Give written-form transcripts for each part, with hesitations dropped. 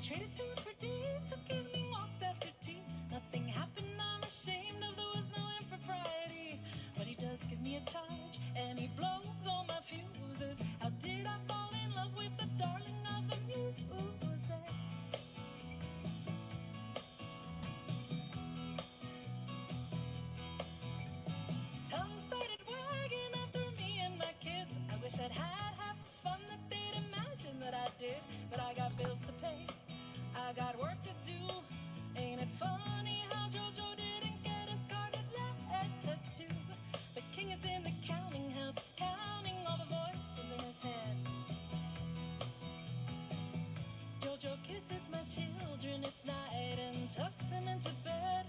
traded tunes for days, took evening walks after tea. Nothing happened, I'm ashamed of, there was no impropriety. But he does give me a charge, and he blows all my fuses. How did I fall in love with the darling of the muses? Tongue started wagging after me and my kids. I wish I'd had half the fun that they'd imagined that I did. But I got bills to pay, I got work to do. Ain't it funny how JoJo didn't get a scarlet letter too? The king is in the counting house, counting all the voices in his head. JoJo kisses my children at night and tucks them into bed.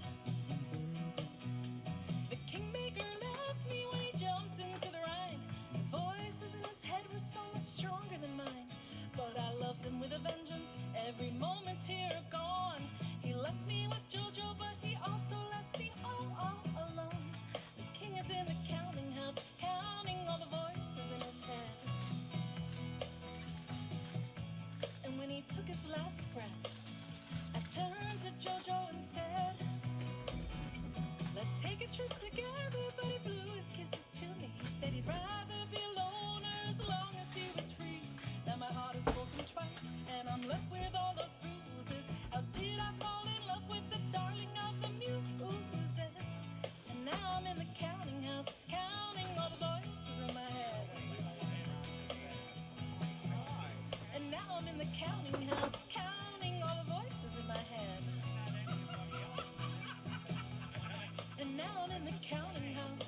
The kingmaker left me when he jumped into the Rhine. The voices in his head were so much stronger than mine. But I loved him with a vengeance, every moment here gone. He left me with JoJo, but he also left me all alone. The king is in the counting house, counting all the voices in his head. And when he took his last breath, I turned to JoJo and said, let's take a trip together, but he blew his kisses to me. He said he'd rather be a loner as long as he was free. Now my heart is broken twice, and I'm left with all those bruises. How did I fall in love with the darling of the muses? And now I'm in the counting house, counting all the voices in my head. And now I'm in the counting house, counting all the voices in my head. And now I'm in the counting house.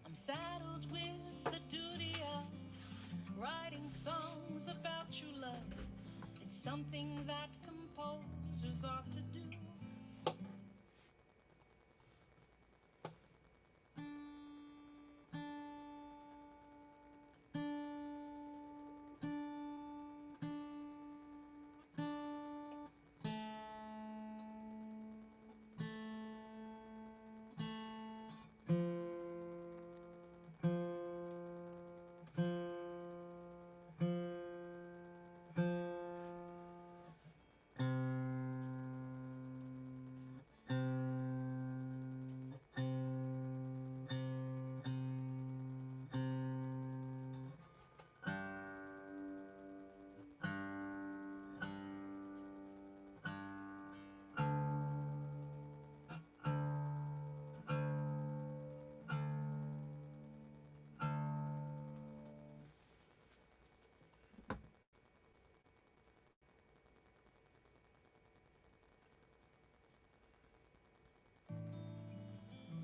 I'm saddled with the duty of writing songs about true love. It's something that composers ought to do.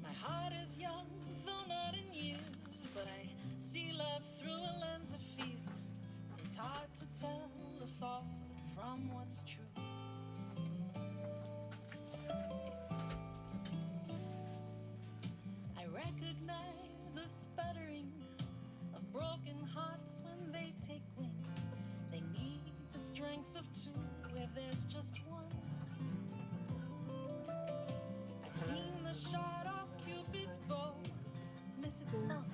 My heart is young, though not in years, but I see love through a lens of fear. It's hard to tell the false from what's true. I recognize the sputtering of broken hearts when they take wing. They need the strength of two where there's just one. I've seen the shot off Cupid's bow miss its mark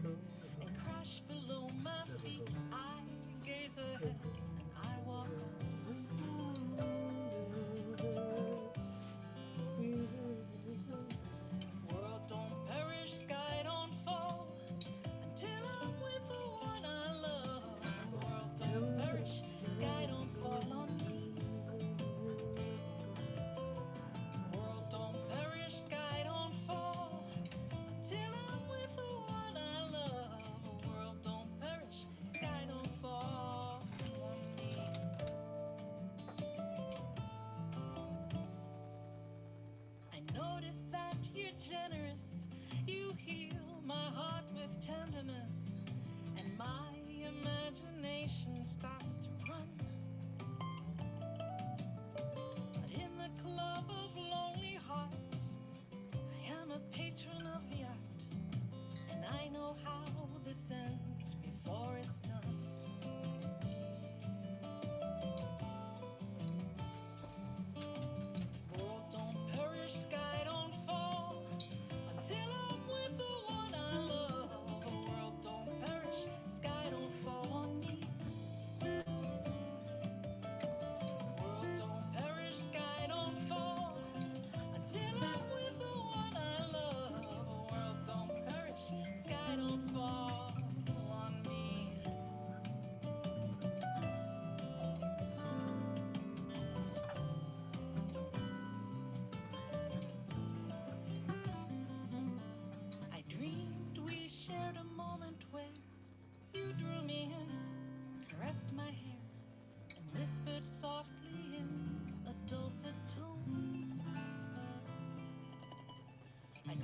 and crash below my feet. I gaze ahead and I walk on. World don't perish, sky don't fall until I'm with the one I love. World don't perish, sky don't fall on me. World don't perish, sky don't fall until I'm with the one I love. World don't perish, sky don't fall on me. I notice that you're generous. You heal my heart with tenderness, and my imagination starts to run. But in the club of loneliness,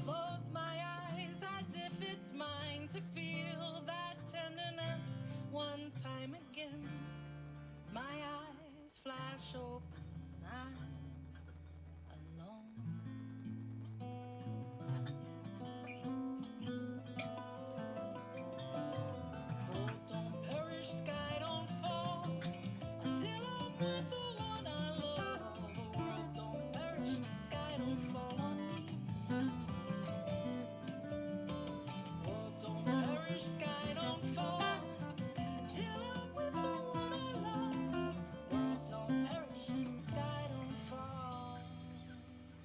close my eyes as if it's mine to feel that tenderness one time again. My eyes flash open, I'm alone. Oh, don't perish, sky don't fall until I'm with the one I love. Oh, don't perish, sky don't fall on me. Oh, don't perish, sky don't fall until I'm with the one I love. Oh, don't perish, sky don't fall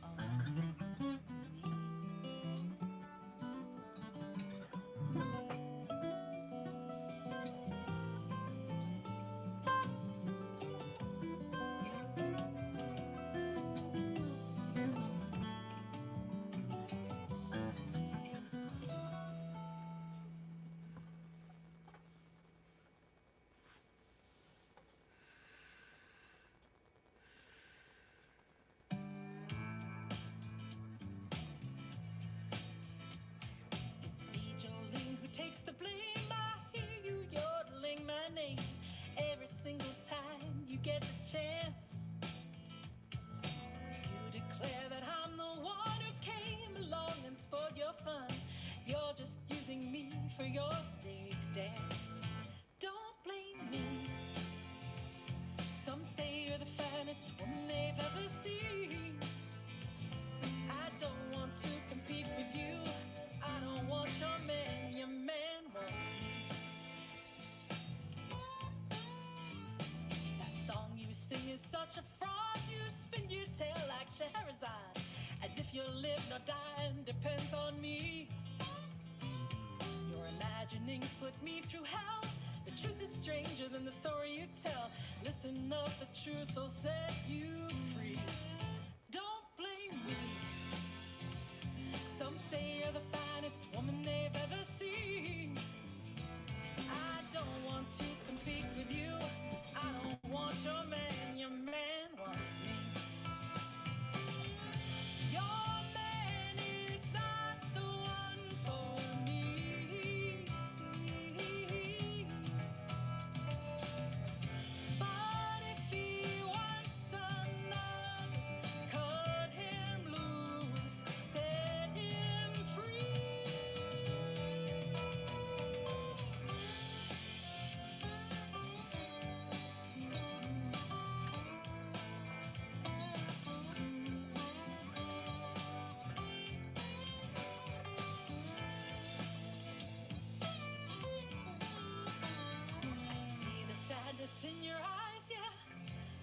on me. It's me, Jolene, who takes the blame. I hear you yodeling my name every single time you get the chance. You declare that I'm the one who came along and spoiled your fun. You're just using me for your snake dance. Don't blame me. Some say you're the finest woman they've ever seen. I don't want to compete with you. I don't want your man wants me. That song you sing is such a fraud. You spin your tail like Scheherazade, as if your live or die depends on me. Your imaginings put me through hell. The truth is stranger than the story you tell. Listen up, the truth will set you free. Don't blame me. Some say you're the finest woman they've ever seen. I don't want to compete with you. I don't want your man wants me. Your man is not the one for me. But if he wants another, cut him loose, set him free. I see the sadness in your eyes, yeah,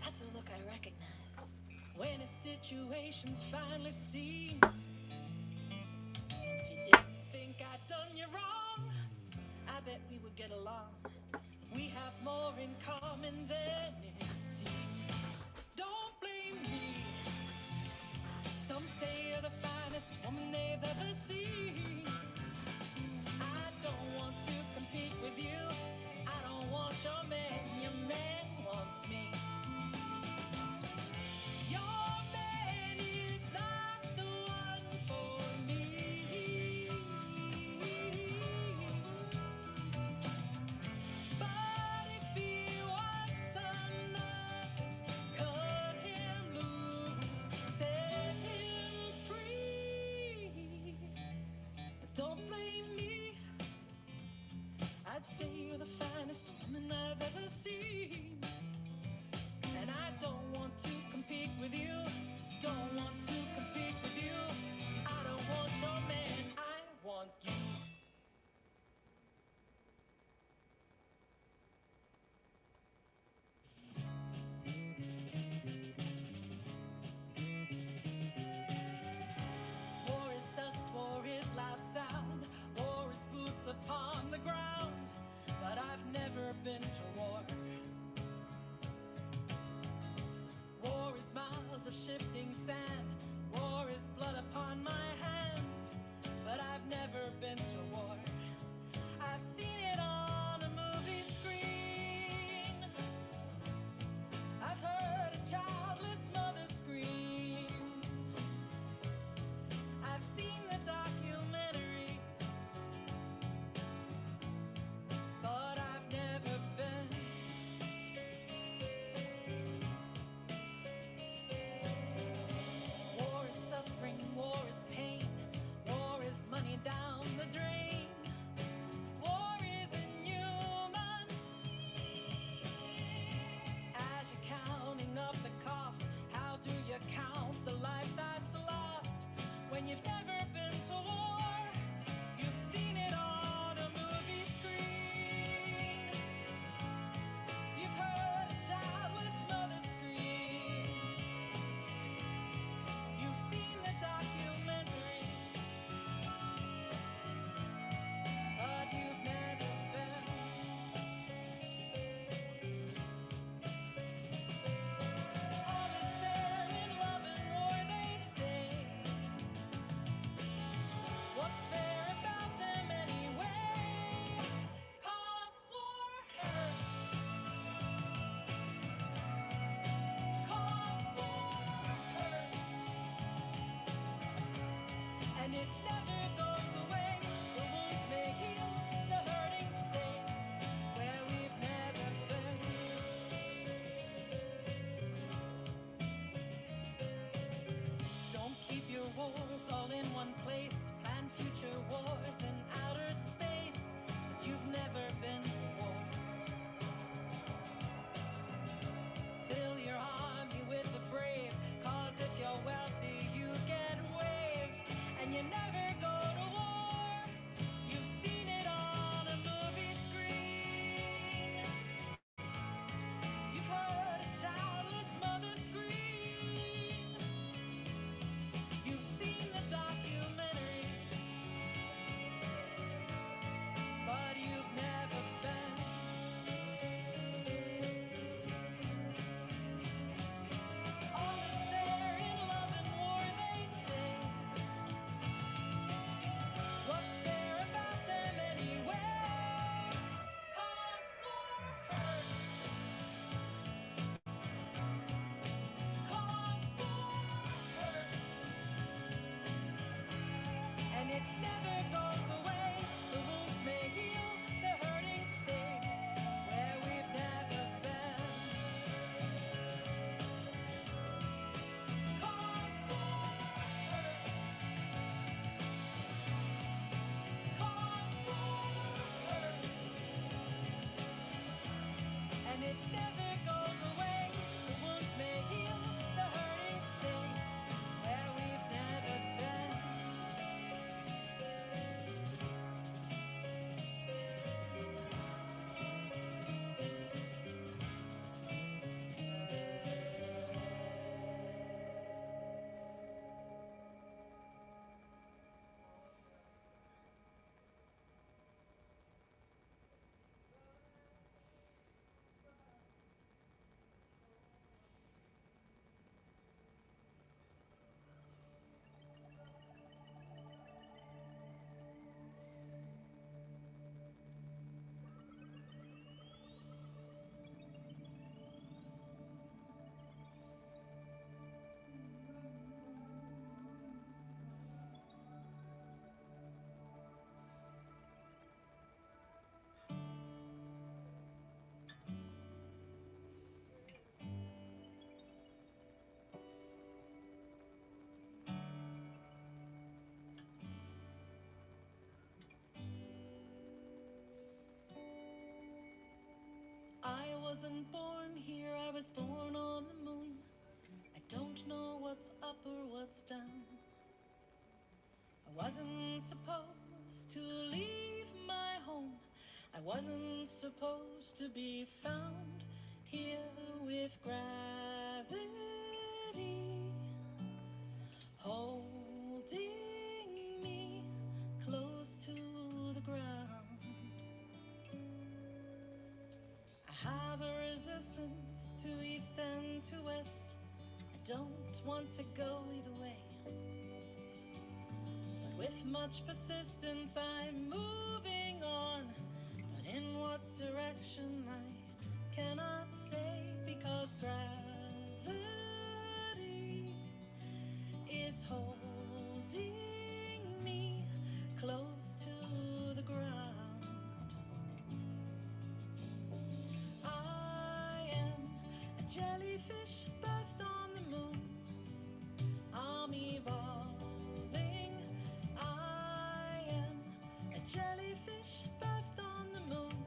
that's a look I recognize. When a situation's finally seen. If you didn't think I'd done you wrong, I bet we would get along. We have more in common than it seems. Don't blame me. Some say you're the finest woman they've ever seen. I don't want to compete with you. I don't want your man wants me. Your man is not the one for me. But if he wants another, cut him loose, set him free. But don't blame me. I'd say you're the finest woman I've ever seen. And I don't want to compete with you. Don't want to compete with you. I don't want your man, I want you. War is dust, war is loud sound, war is boots upon the ground. But I've never been to war. War is miles of shifting sand. War is blood upon my hands. But I've never been and it never goes away. The wounds may heal, the hurting stays where we've never been. Don't keep your wars all in one place. Plan future wars in outer space that you've never been before. Fill your army with the brave, 'cause if you're wealthy you get waived, and you never go to war. You've seen it on a movie screen. You've heard a childless mother scream. You've seen the documentaries, but you've never been. All is fair in love and war, they say. What's fair about them anyway? 'Cause war hurts. 'Cause war hurts. And it never goes away. The wounds may heal, the hurting stays where we've never been. 'Cause war hurts. 'Cause war hurts. And it never goes away. The wounds may heal, the hurting stays where we've never been. I wasn't born here, I was born on the moon. I don't know what's up or what's down. I wasn't supposed to leave my home. I wasn't supposed to be found here with gravity holding me close to the ground. I have a resistance to east and to west. I don't want to go either way. But with much persistence I'm moving on. But in what direction I cannot say, because gravity is holding me close to the ground. I am a jellyfish birthed on the moon. I'm evolving. I am a jellyfish birthed on the moon.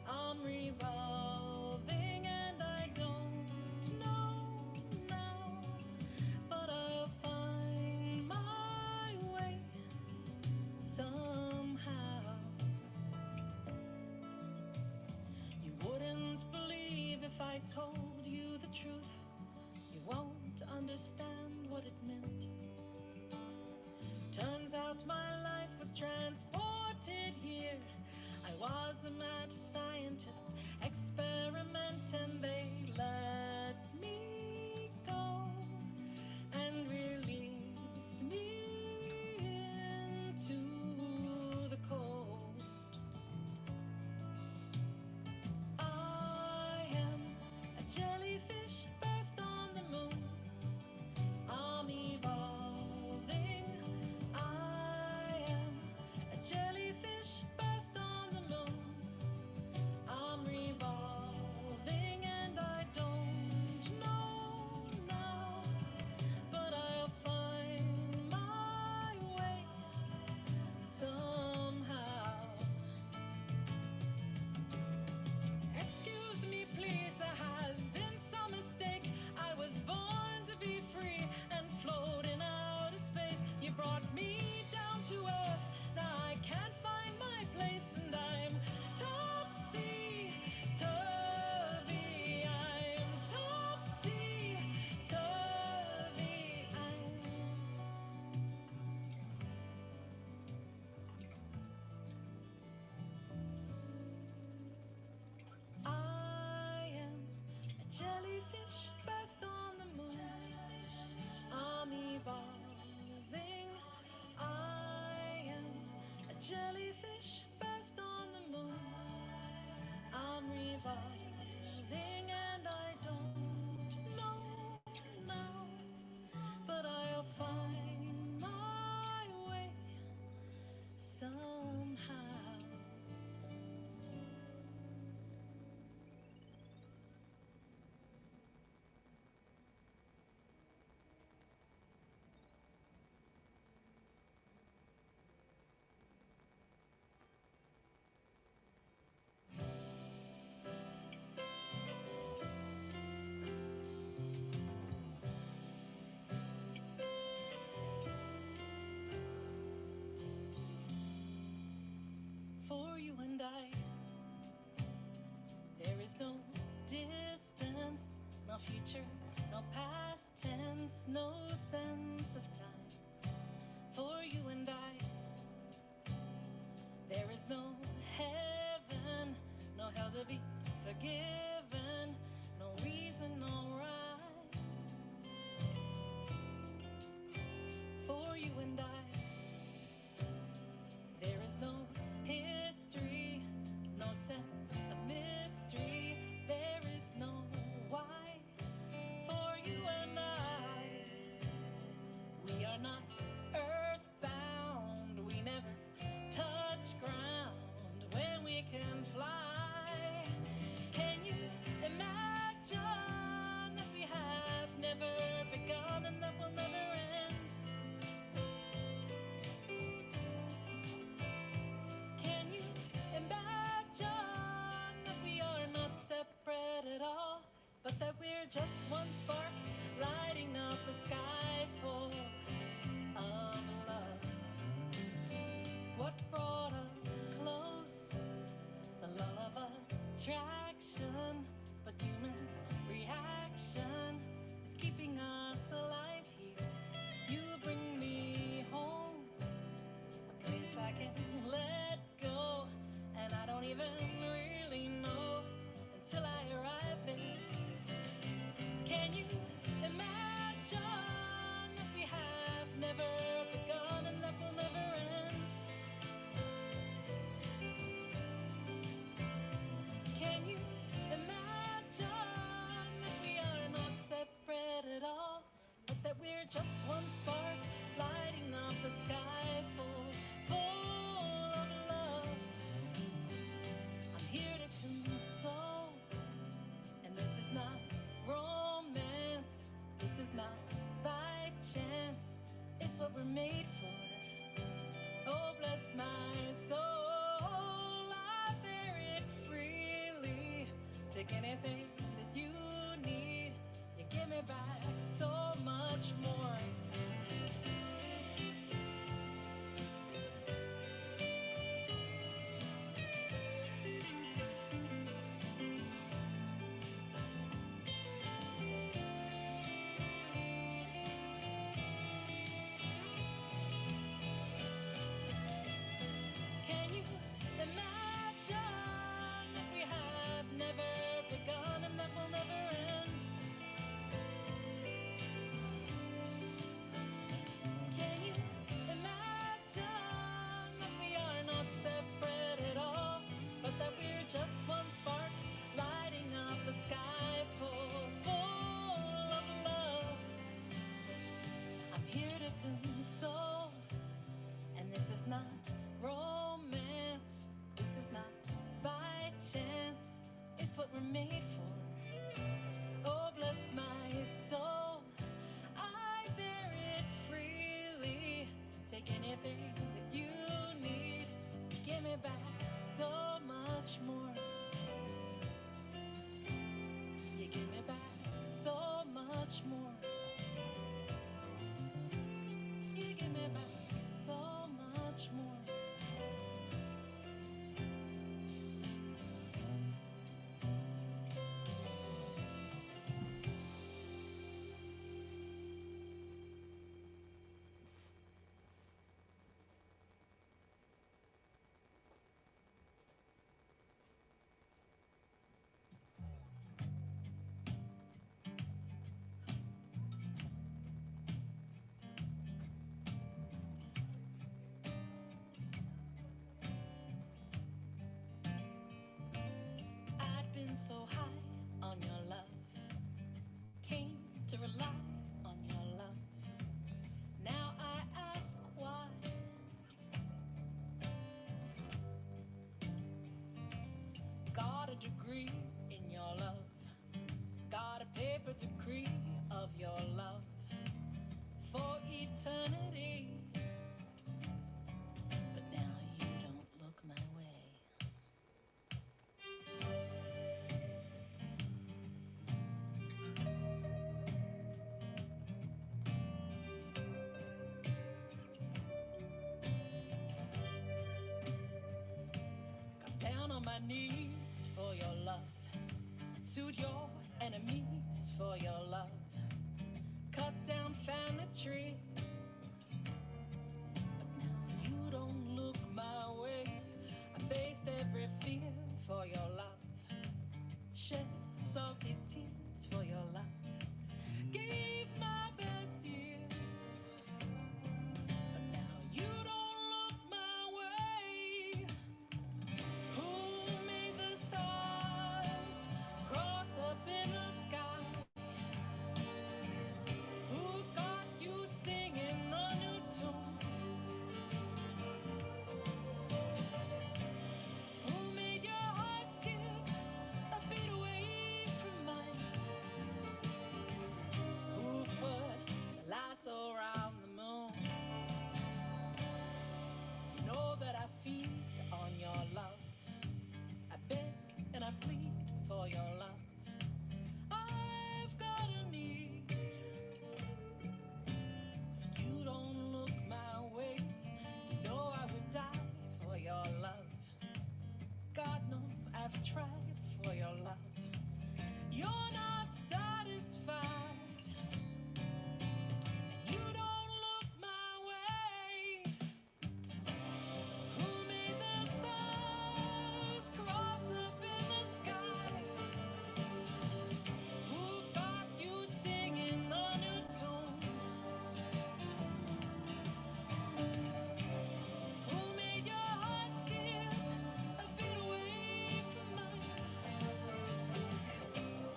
I'm revolving, and I don't know now, but I'll find my way somehow. You wouldn't believe if I told you the truth. You won't understand what it meant. Turns out my life was transported here. I was a mad scientist experiment, and they let me go and released me into the cold. I am a jellyfish birthed on the moon. jellyfish birthed on the moon. I'm evolving. I am a jellyfish birthed on the moon. I'm revolving and I don't know now, but I'll find my way somehow. For you and I, there is no distance, no future, no past tense, no sense of time. For you and I, there is no heaven, no hell to be forgiven, no reason, no right. For you and I, there is no history, no sense of mystery, there is no why. For you and I, we are not earthbound, we never touch ground when we can fly. Can you imagine that we have never begun and that will never end? Can you imagine that we are not separate at all, but that we're just one spark lighting up a sky full of love? What brought us close? The law of attraction, but human reaction is keeping us alive here. You bring me home, a place I can let go, and I don't even really know until I arrive there. Can you imagine that we have never begun and that will never end? Can you imagine that we are not separate at all, but that we're just one spark lighting up a sky full of love? I'm here to console, and this is not romance, this is not by chance, it's what we're made for. Oh, bless my soul, I bear it freely. Take anything that you need, you give me back so much more. Can you imagine that we have never begun and that will never end? Can you imagine that we are not separate at all, but that we're just one spark lighting up a sky full of love? I'm here to console, and this is not romance, this is not by chance, it's what we're made for. Oh, bless my soul, I bear it freely. Take anything that you need, give me back so much more. You give me back so much more. You give me back so much more. degree in your love. Got a paper decree of your love for eternity. But now you don't look my way. Got down on my knees for your love. Sued your enemies for your love. Cut down family trees. But now you don't look my way. I faced every fear for your love. Shed salty tears for your love. Gave my best years. But now you don't look my way. Who made the stars cross up in the sky? Who got you singing a new tune? Who made your heart skip a beat away from mine? Who put the lasso around the moon? You know that I feed on your love. I beg and I plead for your love. I've got a need. You don't look my way. You know I would die for your love. God knows I've tried for your love. You're not satisfied. And you don't look my way. Who made the stars cross up in the sky? Who got you singing a new tune? Who made your heart skip a beat away from mine?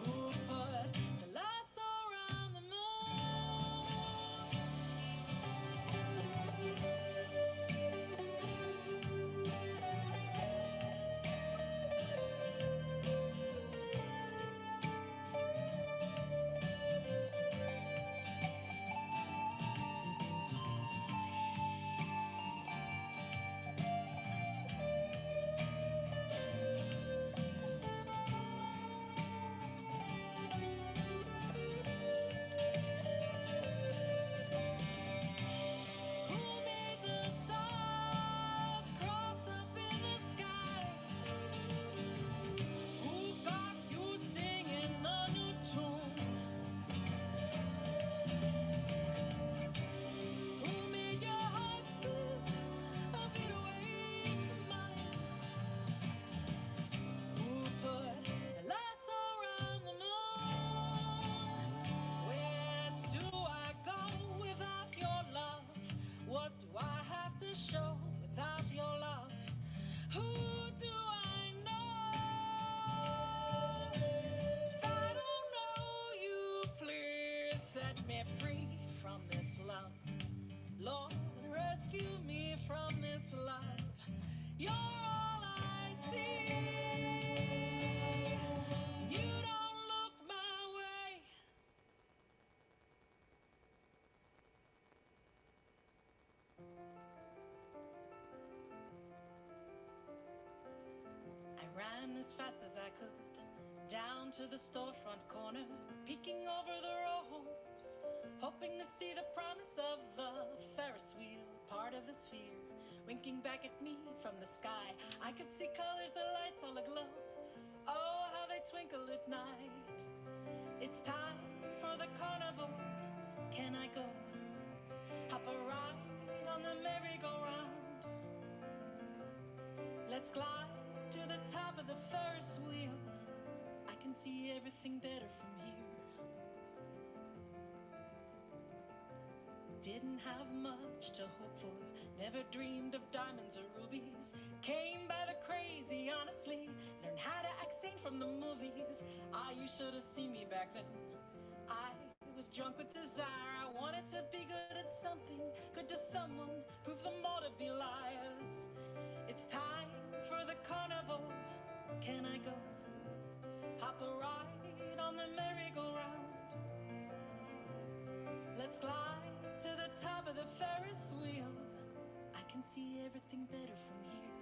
Who put the lasso around the moon? Who made the stars cross up in the sky? Who got you singing a new tune? Who made your heart skip a beat away from mine? Who put a lasso around the moon? Where do I go without your love? What do I have to show without your love? Who do I know? If I don't know you, please set me free from this love. Lord, rescue me from this love. You're all I see. You don't look my way. I ran as fast as I could down to the storefront corner, peeking over the rows, hoping to see the promise of the Ferris wheel, part of the sphere, winking back at me from the sky. I could see colors, the lights all aglow. Oh, how they twinkle at night. It's time for the carnival. Can I go? Hop a ride on the merry-go-round. Let's glide to the top of the Ferris wheel. I can see everything better from here. Didn't have much to hope for, never dreamed of diamonds or rubies. Came by the crazy, honestly, learned how to act sane from the movies. Ah, you should have seen me back then. I was drunk with desire, I wanted to be good at something, good to someone, prove them all to be liars. It's time for the carnival, can I go? the Ferris wheel. I can see everything better from here.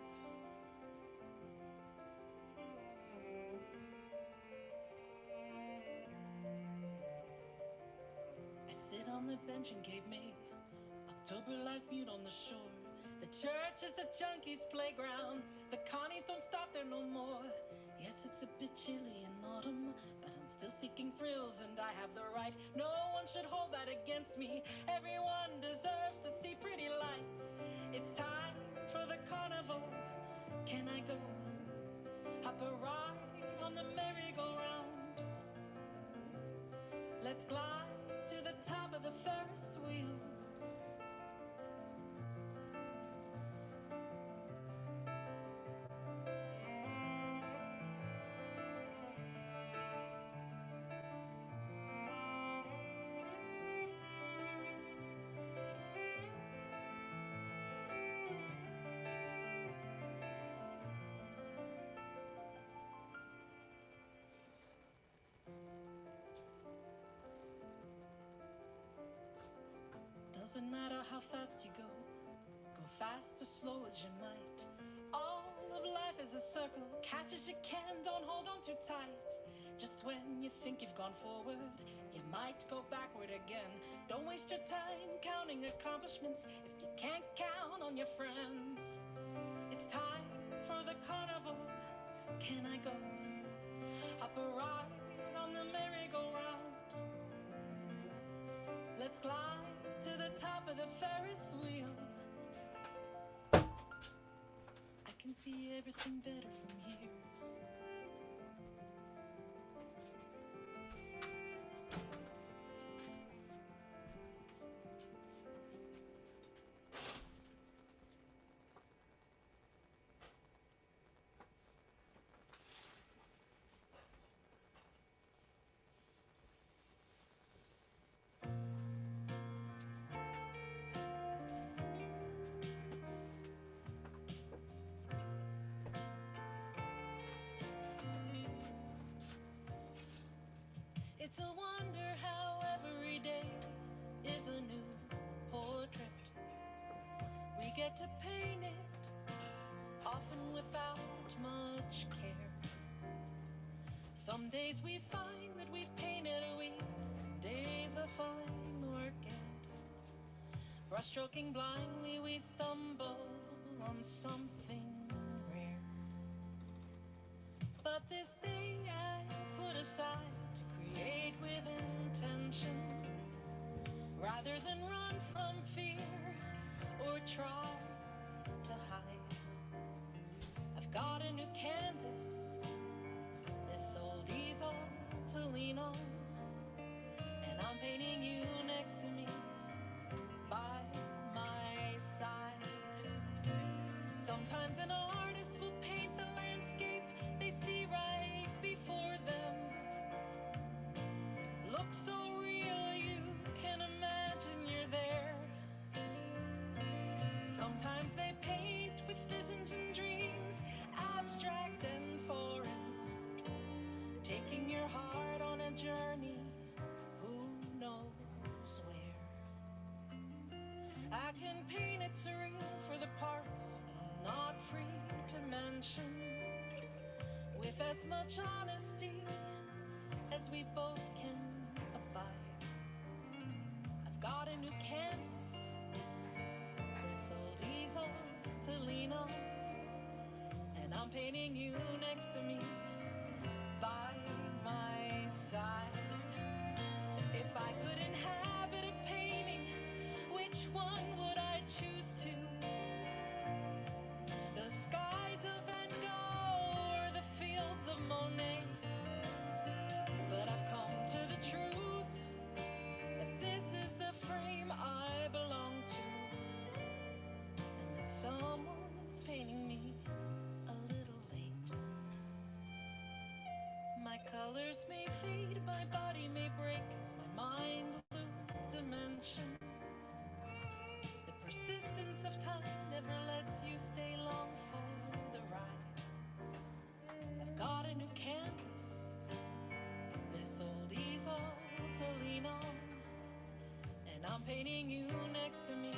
I sit on the bench and Cape May. October lies mute on the shore. The church is a junkie's playground. The Connies don't stop there no more. Yes, it's a bit chilly in autumn, but I'm still seeking thrills and I have the right. No one should hold that against me. Everyone deserves to see pretty lights. It's time for the carnival. Can I go? Hop a ride on the merry-go-round. Let's glide to the top of the Ferris wheel. Doesn't matter how fast you go fast or slow as you might. All of life is a circle, catch as you can, don't hold on too tight. Just when you think you've gone forward, you might go backward again. Don't waste your time counting accomplishments if you can't count on your friends. It's time for the carnival. Can I go? Up a ride on the merry-go-round. Let's glide to the top of the Ferris wheel. I can see everything better from here. It's a wonder how every day is a new portrait. We get to paint it, often without much care. Some days we find that we've painted a week, some days a fine orchid. Brushstroking blindly, we stumble on something rare. But this day I put aside create with intention, rather than run from fear or try to hide. I've got a new canvas, this old easel to lean on, and I'm painting you next to me, by my side. Sometimes an artist will paint the landscape they see right before them. Looks so real you can imagine you're there. Sometimes they paint with visions and dreams, abstract and foreign, taking your heart on a journey, who knows where. I can paint it surreal for the parts I'm not free to mention, with as much honesty as we both can abide. I've got a new canvas, this old easel to lean on, and I'm painting you next to me, by my side. If I could inhabit a painting, which one would I choose to? The skies of Van Gogh or the fields of Monet? But I've come to the truth that this is the frame I belong to, and that someone's painting me a little late. My colors may fade, my body may break, my mind lose dimension. The persistence of time never lets you stay long for the ride. I've got a new canvas, this old easel to lean on, and I'm painting you next to me,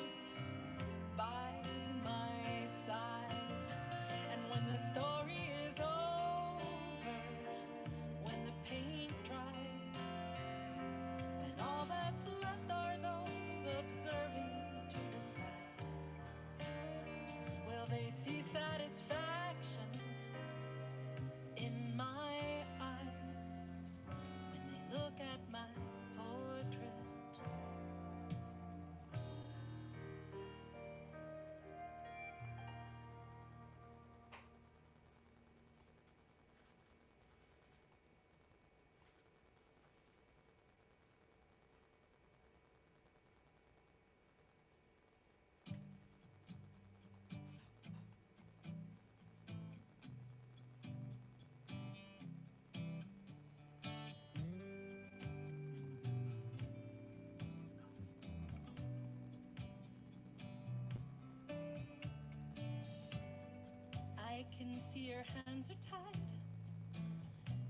can see your hands are tied.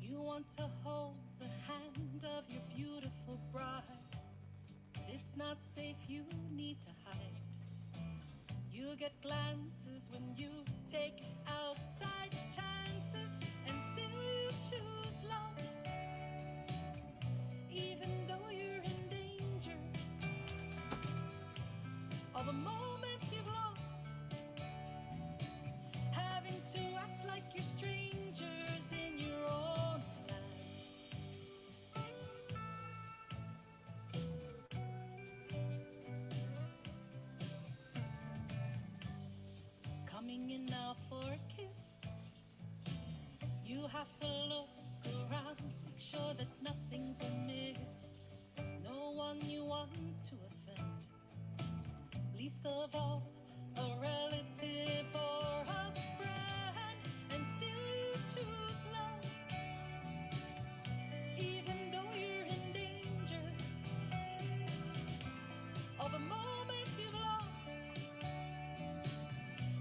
You want to hold the hand of your beautiful bride. It's not safe, you need to hide. You get glances when you take outside chances, and still you choose love, even though you're in danger. All the moments you've lost, having to act like you're strangers in your own land. Coming in now for a kiss, you have to look around, make sure that nothing's amiss. There's no one you want to offend, least of all a relative or a friend, and still you choose love, even though you're in danger. All the moments you've lost,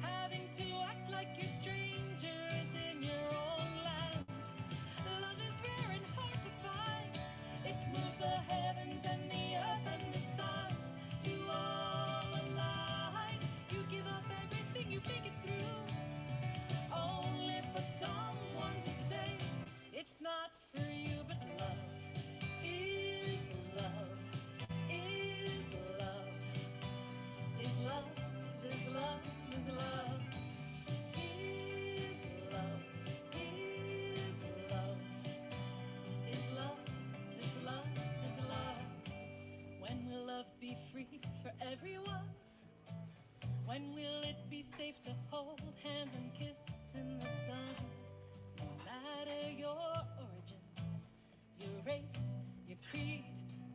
having to act like you're strangers in your own land. Love is rare and hard to find. It moves the heavens and the earth and the stars to all align. You give up everything, you make it through, only for someone to say it's not for you. But love is love, is love, is love, is love, is love, is love, is love, is love, is love, is love. When will love be free for everyone? When will it be safe to hold hands and kiss in the sun? No matter your origin, your race, your creed,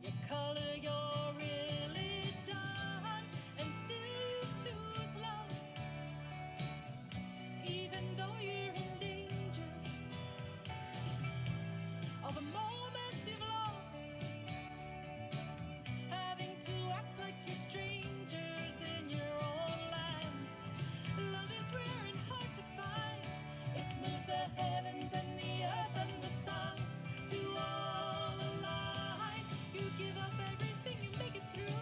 your color, your religion, and still you choose love, even though you're in danger. All the moments you've lost, having to act like you're strangers in your own land. Love is rare and hard to find. It moves the heavens and the earth and the stars to all align. You give up everything, you make it through,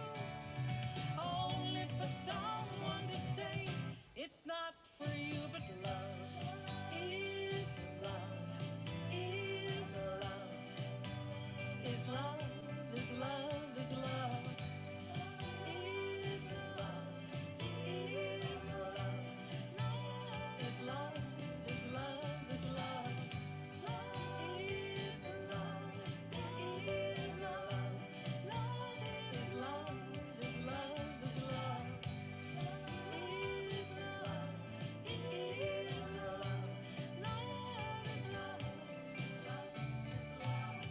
only for someone to say it's not for you. But love is love, is love, is love, is love, is love, is love, is love, is love, is love, is love, is love, is love, love is love, is love, is love, is love, is love, love is love, love is love.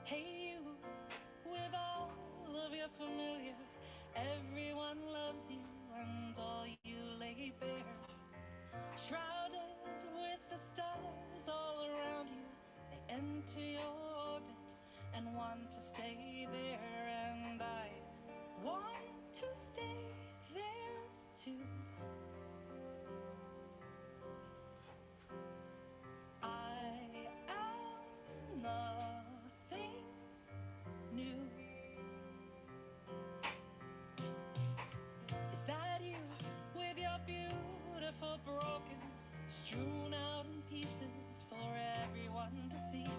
Hey you, with all of your familiar, everyone loves you and all you lay bare. Shrouded with the stars all around you, they enter your orbit and want to stay there, and I want to stay there too. I am nothing new. Is that you with your beautiful broken, strewn out in pieces for everyone to see?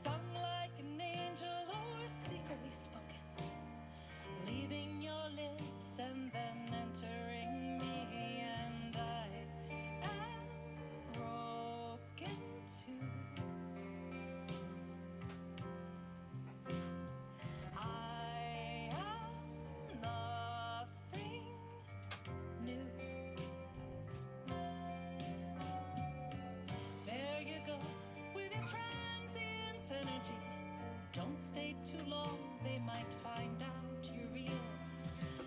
Sung like an angel or secretly spoken, leaving your lips and then entering me, and I am broken too. I am nothing new. There you go with your transient energy. Don't stay too long, they might find out you're real.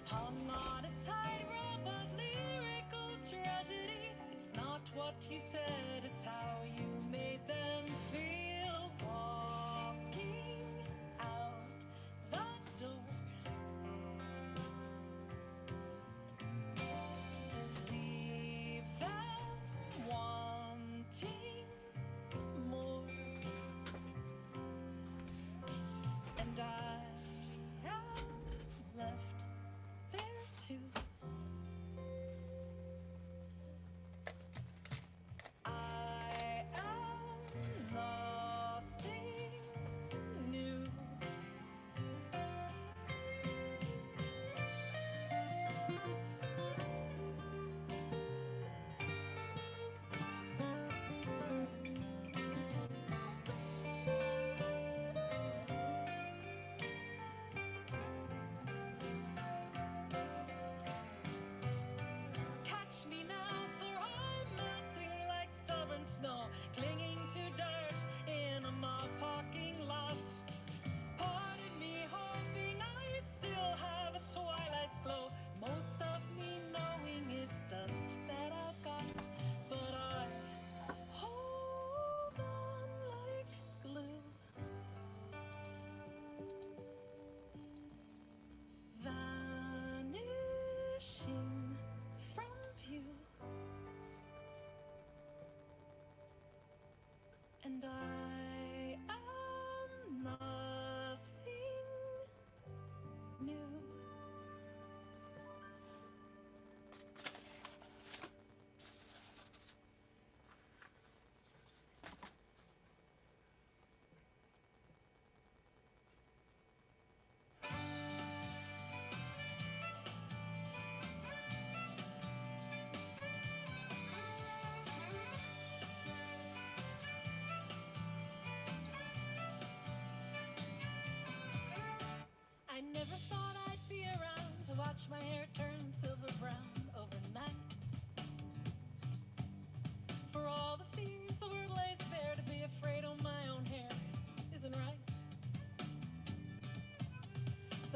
Hung on a tightrope of lyrical tragedy. It's not what you said, it's how you made them feel.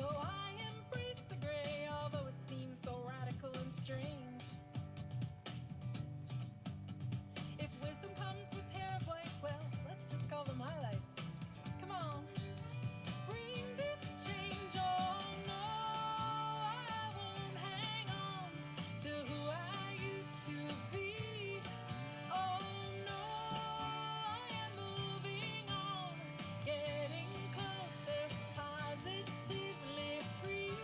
So I embrace the gray, although it seems so radical and strange. If wisdom comes with hair of white, well, let's just call them highlights. Come on, bring this change. Oh no, I won't hang on to who I used to be. Oh no, I am moving on, getting closer, positively free,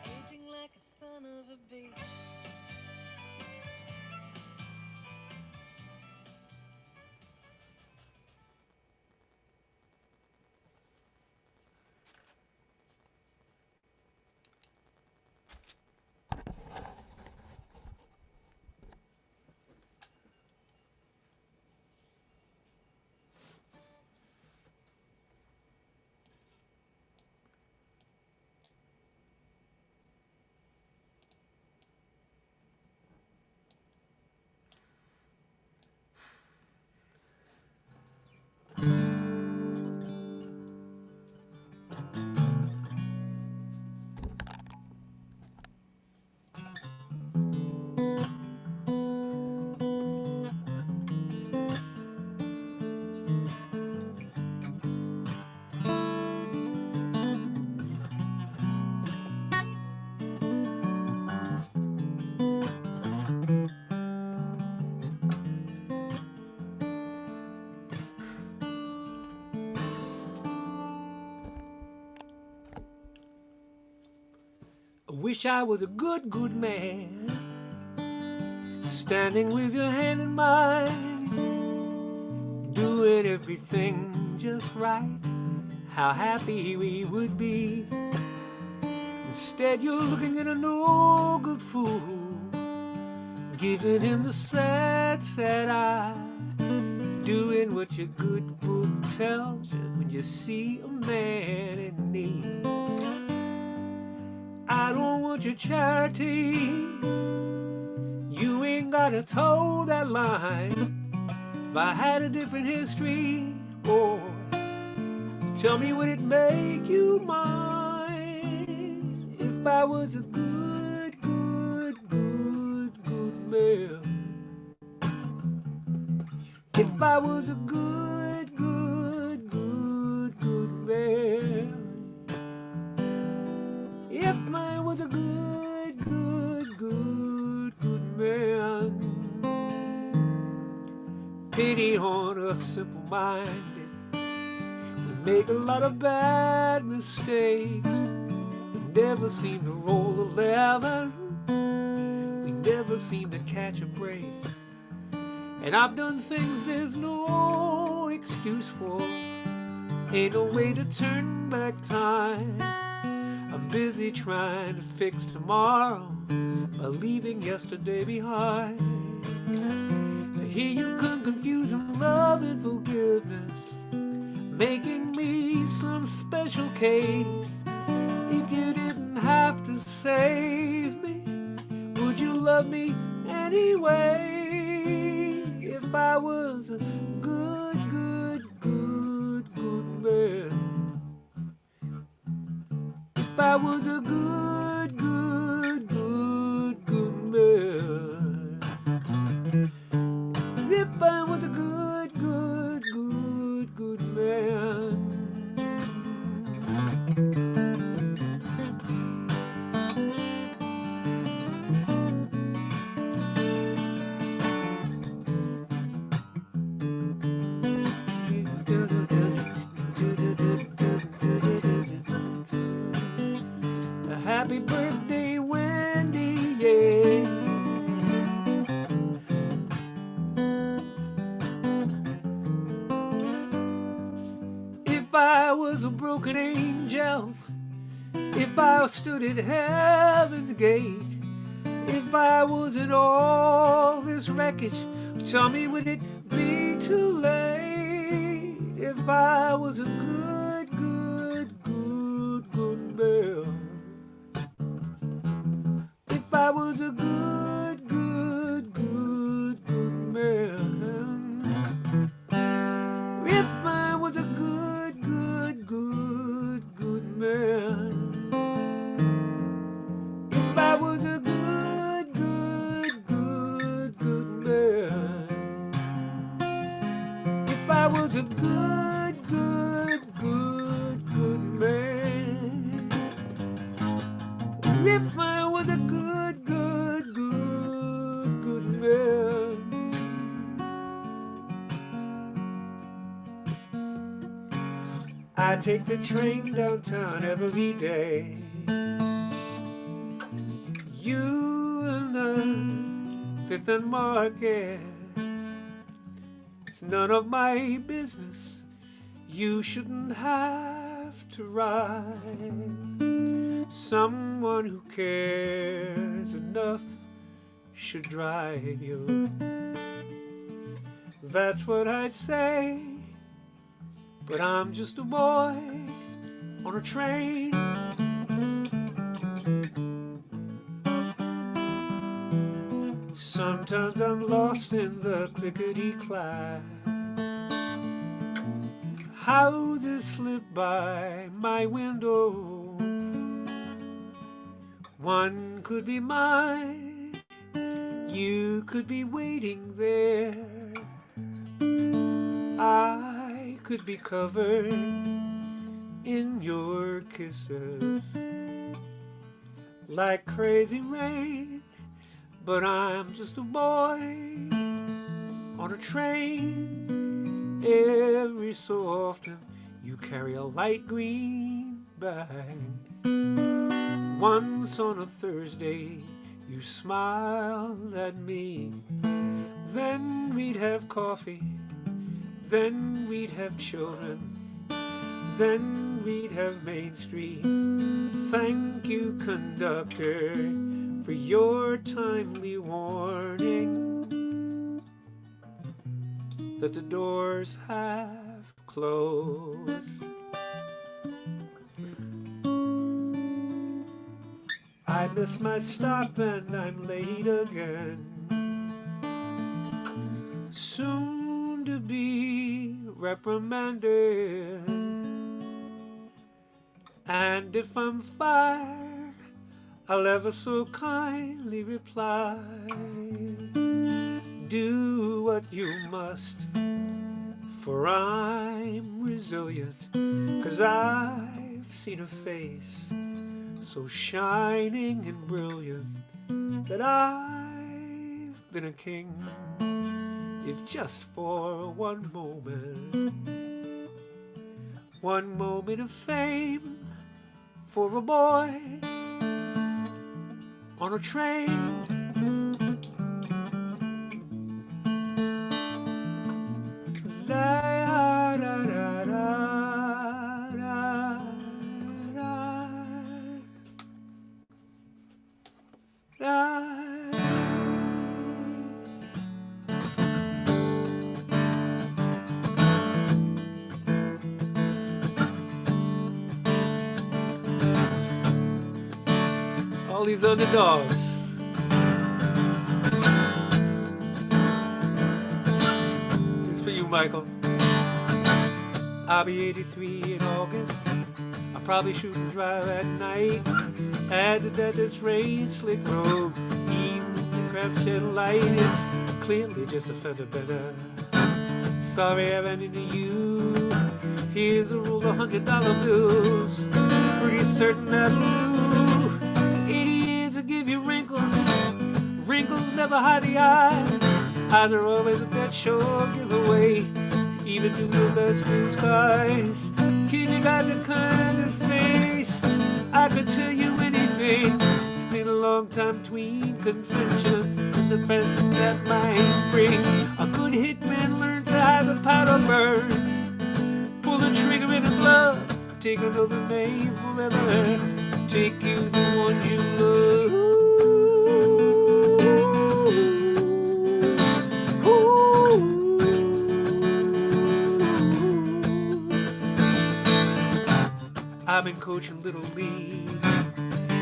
aging like a son of a bee. I wish I was a good, good man, standing with your hand in mine, doing everything just right. How happy we would be. Instead, you're looking at a no good fool, giving him the sad, sad eye, doing what your good book tells you when you see a man in need. I don't want your charity. You ain't gotta toe that line. If I had a different history, or tell me, would it make you mine? If I was a good, good, good, good man. If I was a good, good, good, good man. If I was a good, good, good, good man. Pity on us simple-minded. We make a lot of bad mistakes. We never seem to roll 11. We never seem to catch a break. And I've done things there's no excuse for. Ain't no way to turn back time. I'm busy trying to fix tomorrow by leaving yesterday behind. I hear you come confusing love and forgiveness, making me some special case. If you didn't have to save me, would you love me anyway? If I was a good, good, good, good man. If I was a good, good, good, good man. If I was a good, good, good, good man. Happy birthday, Wendy, yeah. If I was a broken angel, if I stood at heaven's gate, if I was in all this wreckage, tell me, would it be too late? If I was a good, good, good, good man. If I was a good, good, good, good man. If I was a good, good, good, good man. I take the train downtown every day. You and the Fifth and Market. It's none of my business. You shouldn't have to ride. Someone who cares enough should drive you. That's what I'd say. But I'm just a boy on a train. Sometimes I'm lost in the clickety-clack. Houses slip by my window. One could be mine. You could be waiting there. I could be covered in your kisses like crazy rain. But I'm just a boy on a train. Every so often you carry a light green bag. Once on a Thursday you smiled at me. Then we'd have coffee. Then we'd have children. Then we'd have Main Street. Thank you, conductor, for your timely warning that the doors have closed. I miss my stop and I'm late again. Soon to be reprimanded. And if I'm fired, I'll ever so kindly reply, do what you must, for I'm resilient, 'cause I've seen a face so shining and brilliant that I've been a king, if just for one moment of fame for a boy on a train. La, da, da, da, da, da, da. All these underdogs. It's for you, Michael. I'll be 83 in August. I'll probably shoot and drive at night. Added that this rain slick road, even the crab shed light is clearly just a feather better. Sorry I ran into you. Here's a roll of $100 bills. Pretty certain that'll do. 80 years will give you wrinkles. Wrinkles never hide the eyes. Eyes are always a dead sure giveaway. Even do your best disguise. Kid, you got your kind of face. I could tell you anything. It's been a long time between conventions and the present that might bring. A good hitman learns to hide the powder burns. Pull the trigger in the glove. Take another name forever. Take you the ones you love. I've been coaching Little League.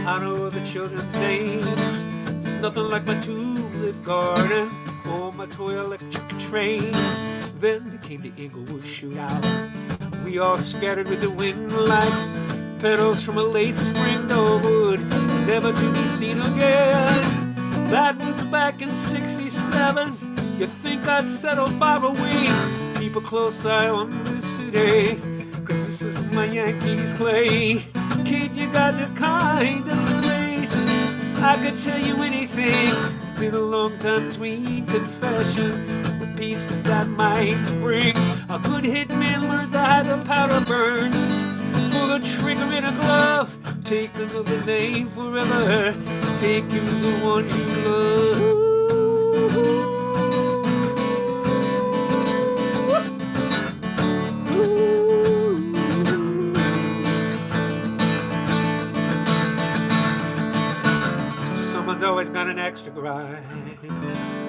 I know the children's names. There's nothing like my tulip garden or my toy electric trains. Then there came the Inglewood shootout. We all scattered with the wind like petals from a late spring dogwood, never to be seen again. That was back in '67. You think I'd settle far away? Keep a close eye on the city, 'cause this is my Yankees clay. Kid, you got your kind of grace. I could tell you anything. It's been a long time between confessions. The peace that might bring. A good hitman learns how the powder burns. a trigger in a glove, take another name forever, take you the one you love. Someone's always got an extra grind,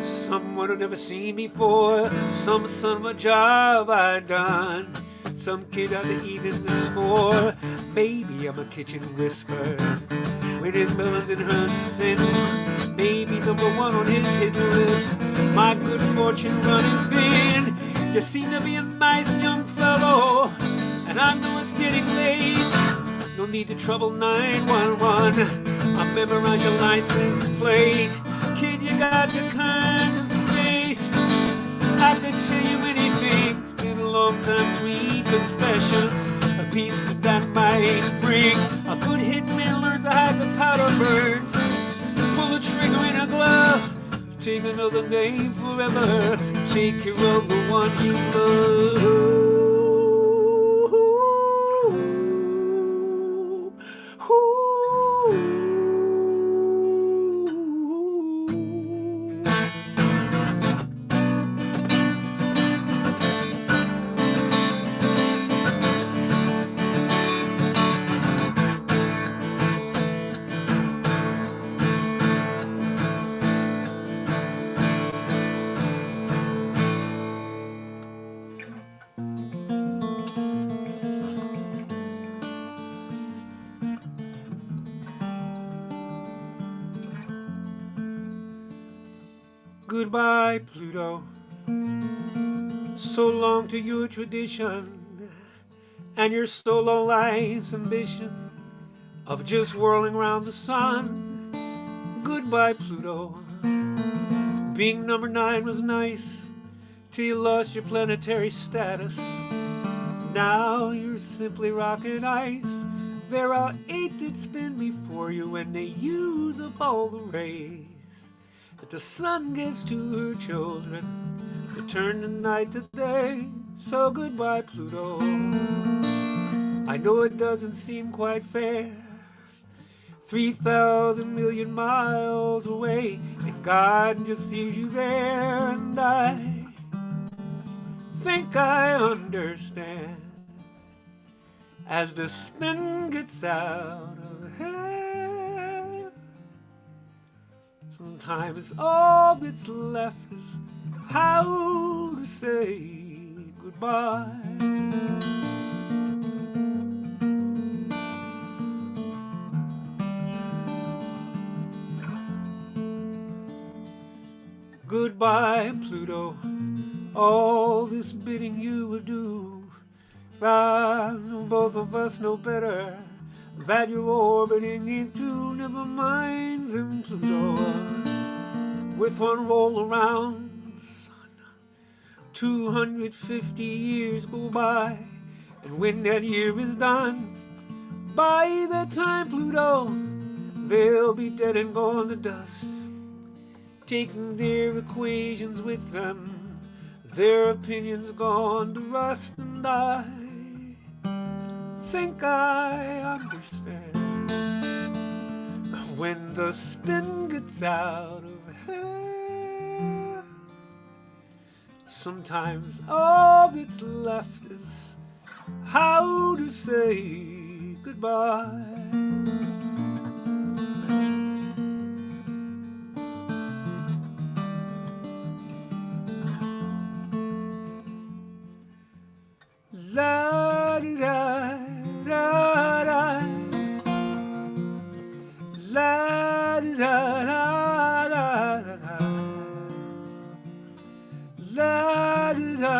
someone who never seen before, some son of a job I done, some kid out to eat in the score. Maybe I'm a kitchen whisper with his melons and Hudson. Maybe number one on his hit list. My good fortune running thin. You seem to be a nice young fellow, and I know it's getting late. No need to trouble 911. I'll memorize your license plate. Kid, you got the kind of face I could tell you many things. Been a long time between confessions, a piece that might bring. A good hitman learns to hide the powder burns. Pull a trigger in a glove, take another name forever, take care of the one you love. Goodbye, Pluto. So long to your tradition and your solo life's ambition of just whirling around the sun. Goodbye, Pluto. Being number 9 was nice till you lost your planetary status. Now you're simply rocket ice. There are 8 that spin before you and they use up all the rays that the sun gives to her children to turn the night to day. So goodbye, Pluto. I know it doesn't seem quite fair, 3,000 million miles away, and God just sees you there. And I think I understand as the spin gets out of hand. Sometimes all that's left is how to say goodbye. Goodbye, Pluto. All this bidding you will do. Both of us know better that you're orbiting into. Never mind them, Pluto. With one roll around the sun, 250 years go by, and when that year is done, by that time, Pluto, they'll be dead and gone to dust, taking their equations with them, their opinions gone to rust. And I think I understand when the spin gets out of hand. Sometimes all that's left is how to say goodbye. La da da da, la da da da, la da,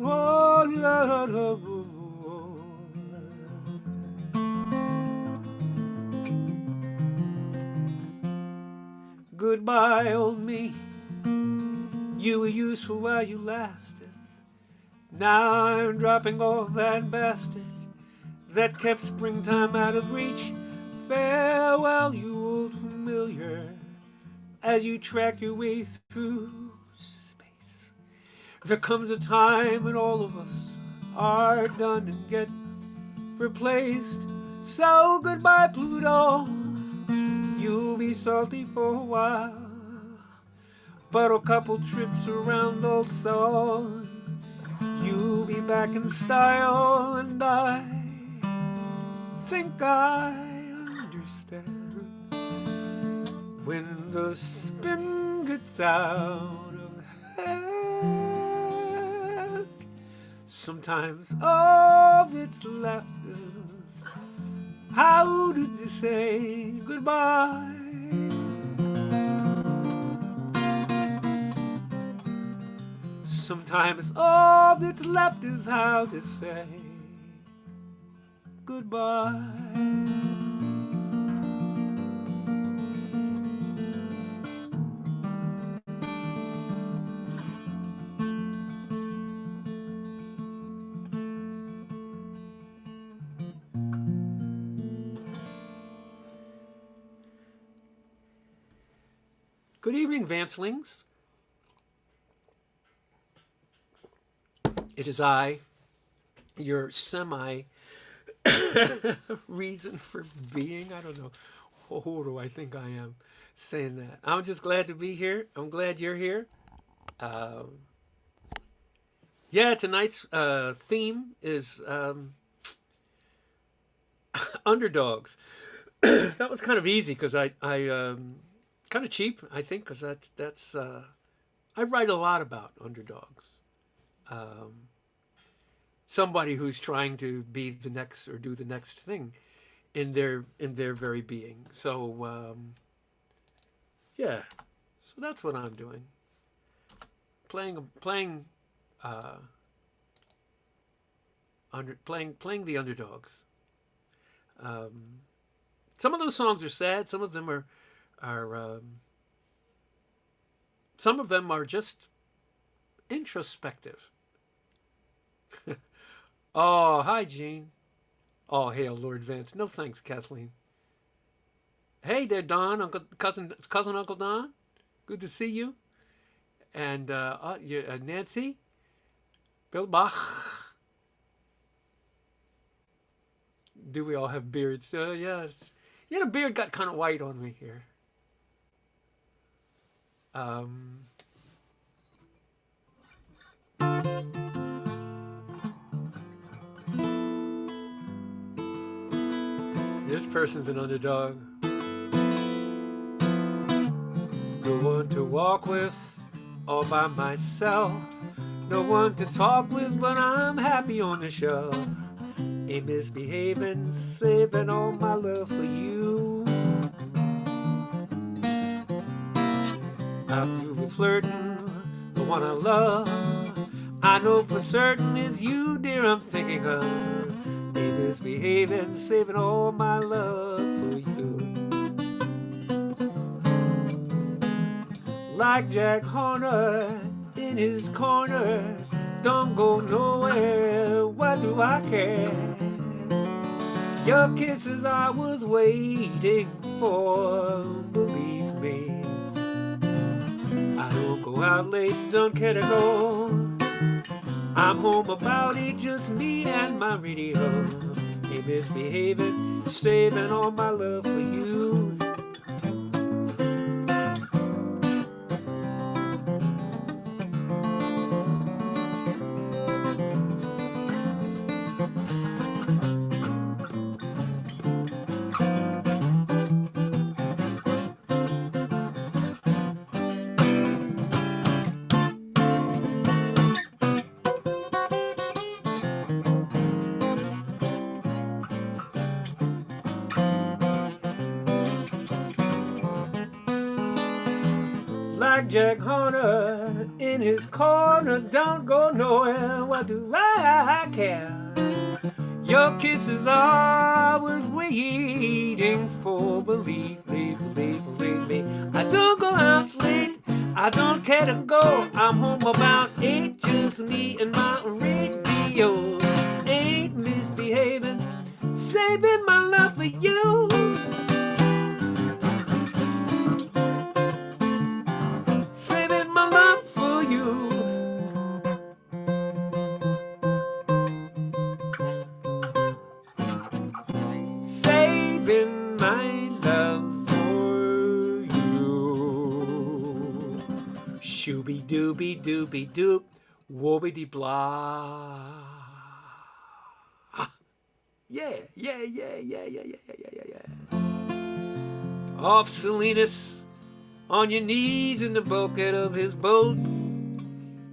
oh la da. Goodbye, old me. You were useful while you lasted. Now I'm dropping off that bastard that kept springtime out of reach. Farewell, you old familiar, as you track your way through space. There comes a time when all of us are done and get replaced. So goodbye, Pluto, you'll be salty for a while. But a couple trips around old Sol, you'll be back in style. And I think I understand when the spin gets out of hand. Sometimes all that's left is, how did you say goodbye? Sometimes all that's left is how to say goodbye. Good evening, Vancelings. It is I, your semi-reason for being. I don't know. Who do I think I am saying that? I'm just glad to be here. I'm glad you're here. Yeah, tonight's theme is underdogs. That was kind of easy because I kind of cheap, I think, because that's I write a lot about underdogs. Somebody who's trying to be the next or do the next thing in their very being. So yeah, so that's what I'm doing. Playing the underdogs. Some of those songs are sad. Some of them are some of them are just introspective. Oh, hi, Jean. Oh, hail, Lord Vance. No thanks, Kathleen. Hey there, Don, cousin Uncle Don. Good to see you. And Nancy, Bill Bach. Do we all have beards? Yeah, the beard got kind of white on me here. This person's an underdog. No one to walk with all by myself. No one to talk with, but I'm happy on the shelf. Ain't misbehaving, saving all my love for you. I'm through with flirting, the one I love. I know for certain it's you, dear, I'm thinking of. Ain't misbehaving, saving all my love for you. Like Jack Horner in his corner, don't go nowhere, what do I care? Your kisses I was waiting for, believe me. I don't go out late, don't care to go. I'm home about it, just me and my radio. Ain't misbehaving, saving all my love for you. Like Jack Horner in his corner, don't go nowhere, what do I care? Your kisses I was waiting for, believe me. I don't go out late, I don't care to go. I'm home about 8, just me and my radio. Ain't misbehaving, saving my love for you. Doobie doobie doop, woobie blah. Yeah, yeah, yeah, yeah, yeah, yeah, yeah, yeah, yeah. Off Salinas, on your knees in the bulkhead of his boat,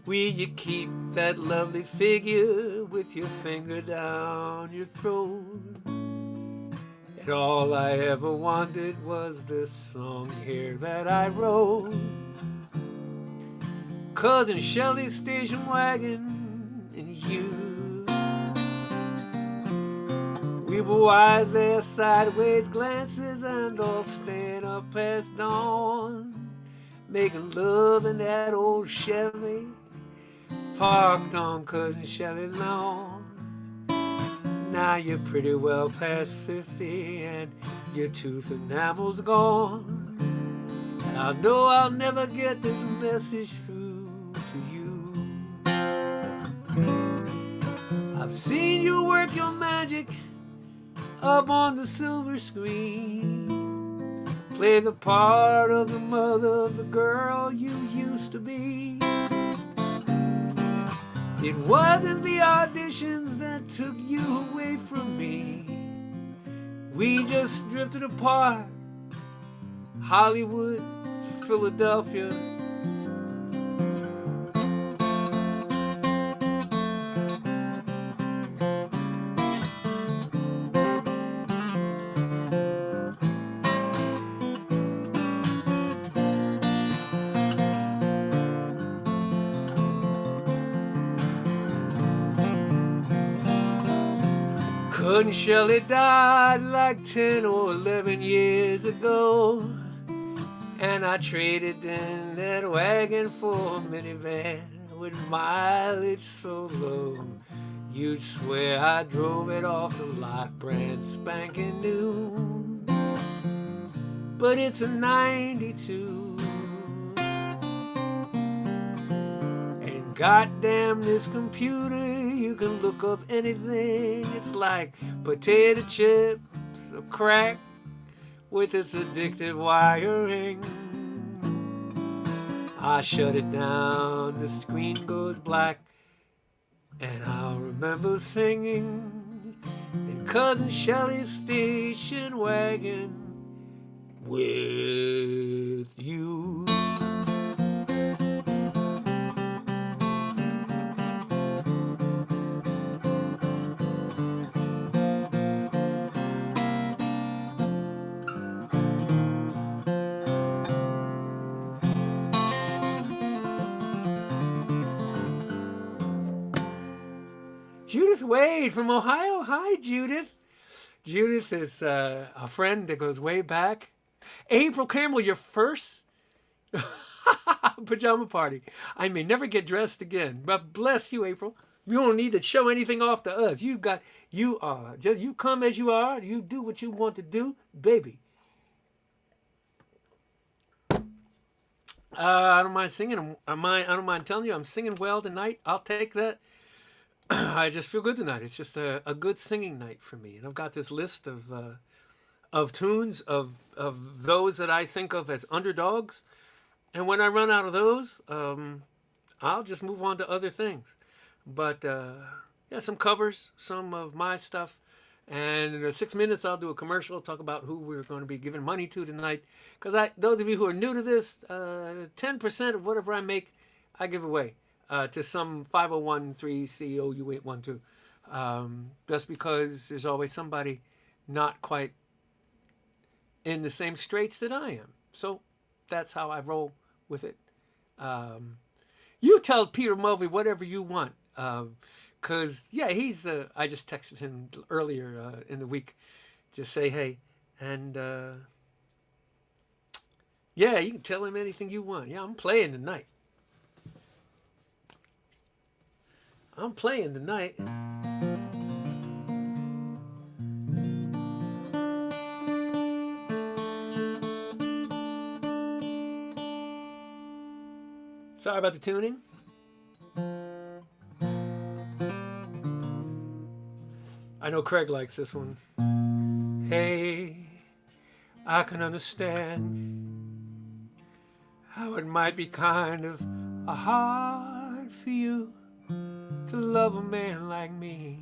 will you keep that lovely figure with your finger down your throat? And all I ever wanted was this song here that I wrote. Cousin Shelley's station wagon and you, we were wise there, sideways glances, and all staying up past dawn, making love in that old Chevy parked on Cousin Shelley's lawn. Now you're pretty well past 50 and your tooth enamel's gone. And I know I'll never get this message through to you. I've seen you work your magic up on the silver screen, play the part of the mother of the girl you used to be. It wasn't the auditions that took you away from me. We just drifted apart. Hollywood, Philadelphia. Cousin Shelley died like 10 or 11 years ago, and I traded in that wagon for a minivan with mileage so low you'd swear I drove it off the lot brand spanking new. But it's a 92, and goddamn this computer, you can look up anything. It's like potato chips or crack with its addictive wiring. I shut it down, the screen goes black, and I'll remember singing in Cousin Shelley's station wagon with you. Judith Wade from Ohio. Hi, Judith. Judith is a friend that goes way back. April Campbell, your first pajama party. I may never get dressed again, but bless you, April. You don't need to show anything off to us. You come as you are. You do what you want to do, baby. I don't mind singing. I don't mind telling you I'm singing well tonight. I'll take that. I just feel good tonight. It's just a good singing night for me. And I've got this list of tunes of those that I think of as underdogs. And when I run out of those, I'll just move on to other things. But yeah, some covers, some of my stuff. And in 6 minutes, I'll do a commercial, talk about who we're going to be giving money to tonight. Because those of you who are new to this, 10% of whatever I make, I give away. To some 501(c)(OU812, just because there's always somebody not quite in the same straits that I am. So that's how I roll with it. You tell Peter Mulvey whatever you want, because yeah, he's. I just texted him earlier in the week, just say hey, and yeah, you can tell him anything you want. Yeah, I'm playing tonight. I'm playing tonight. Sorry about the tuning. I know Craig likes this one. Hey, I can understand how it might be kind of a heart for you to love a man like me.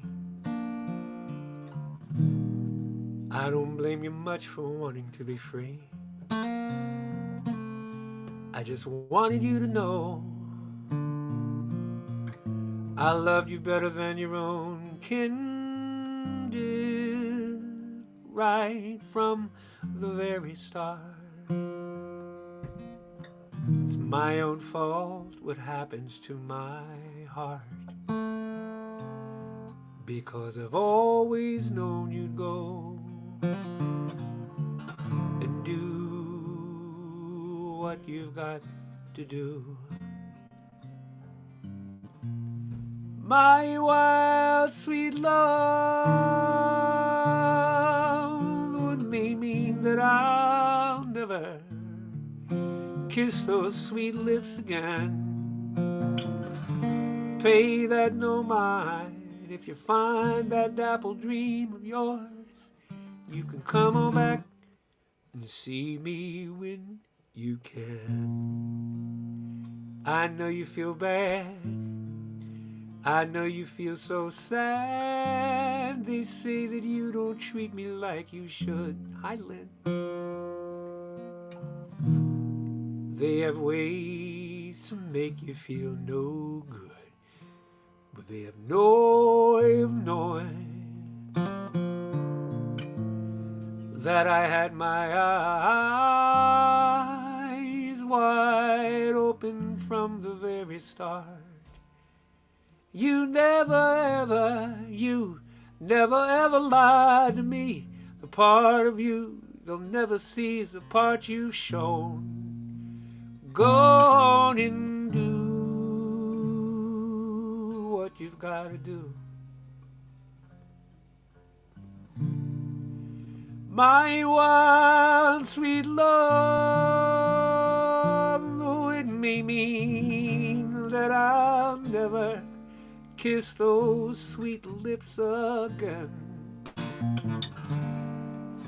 I don't blame you much for wanting to be free. I just wanted you to know I loved you better than your own kin did, right from the very start. It's my own fault what happens to my heart, because I've always known you'd go and do what you've got to do. My wild, sweet love would mean that I'll never kiss those sweet lips again. Pay that no mind. If you find that dapple dream of yours, you can come on back and see me when you can. I know you feel bad, I know you feel so sad. They say that you don't treat me like you should. Hi, Lynn. They have ways to make you feel no good, but they have no way of knowing that I had my eyes wide open from the very start. You never ever lied to me. The part of you they'll never see is the part you've shown. Go on and do what you've got to do. My wild, sweet love, though it may mean that I'll never kiss those sweet lips again.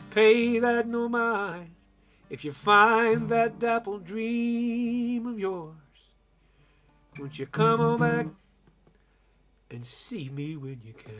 Pay that no mind if you find that dapple dream of yours. Won't you come on back and see me when you can?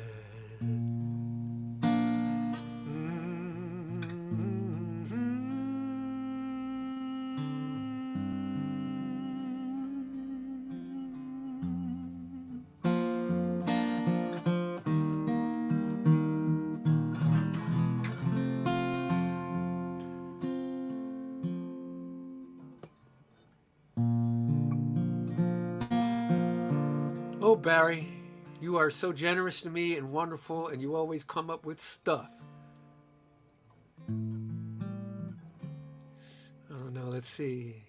Oh, Barry, you are so generous to me and wonderful, and you always come up with stuff. I don't know, let's see.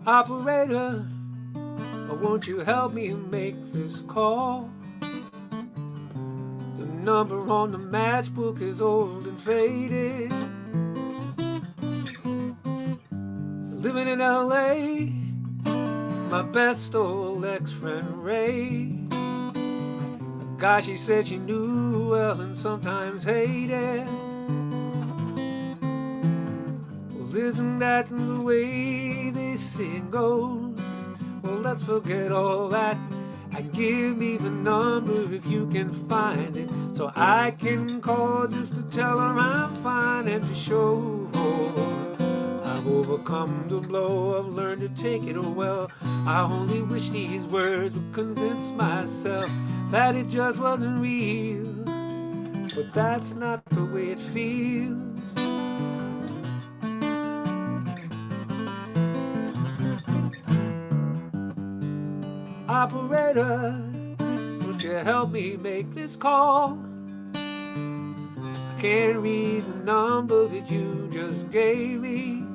Operator, won't you help me make this call? The number on the matchbook is old and faded. Living in LA, my best old ex-friend Ray. A guy she said she knew well and sometimes hated. Well, isn't that the way they say it goes? Well, let's forget all that and give me the number if you can find it, so I can call just to tell her I'm fine and to show I've overcome the blow. I've learned to take it well. I only wish these words would convince myself that it just wasn't real, but that's not the way it feels. Operator, would you help me make this call? I can't read the number that you just gave me.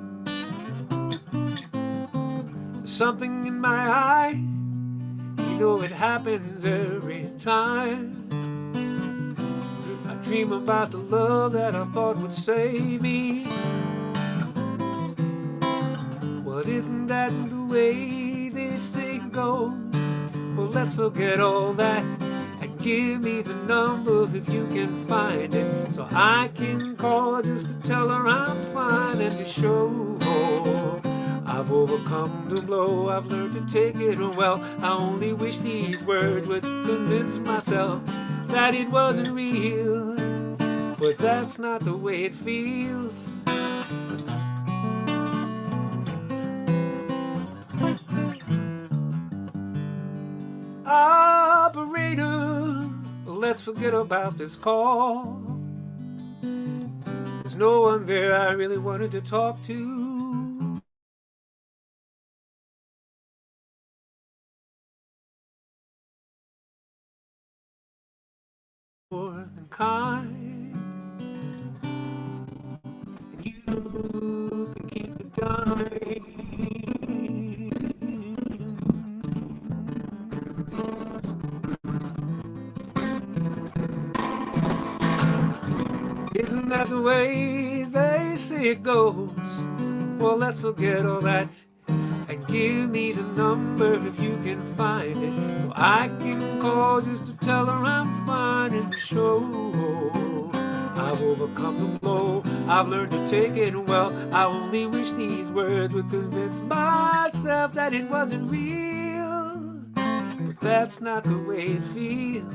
There's something in my eye, you know it happens every time. I dream about the love that I thought would save me. Well, isn't that the way they they say it goes. Well, let's forget all that and give me the number if you can find it, so I can call just to tell her I'm fine and to show I've overcome the blow. I've learned to take it well. I only wish these words would convince myself that it wasn't real, but that's not the way it feels. Operator, let's forget about this call. There's no one there I really wanted to talk to. More than kind. You can keep the dime. Isn't that the way they say it goes? Well, let's forget all that and give me the number if you can find it, so I can call just to tell her I'm fine and show I've overcome the blow. I've learned to take it well. I only wish these words would convince myself that it wasn't real, but that's not the way it feels.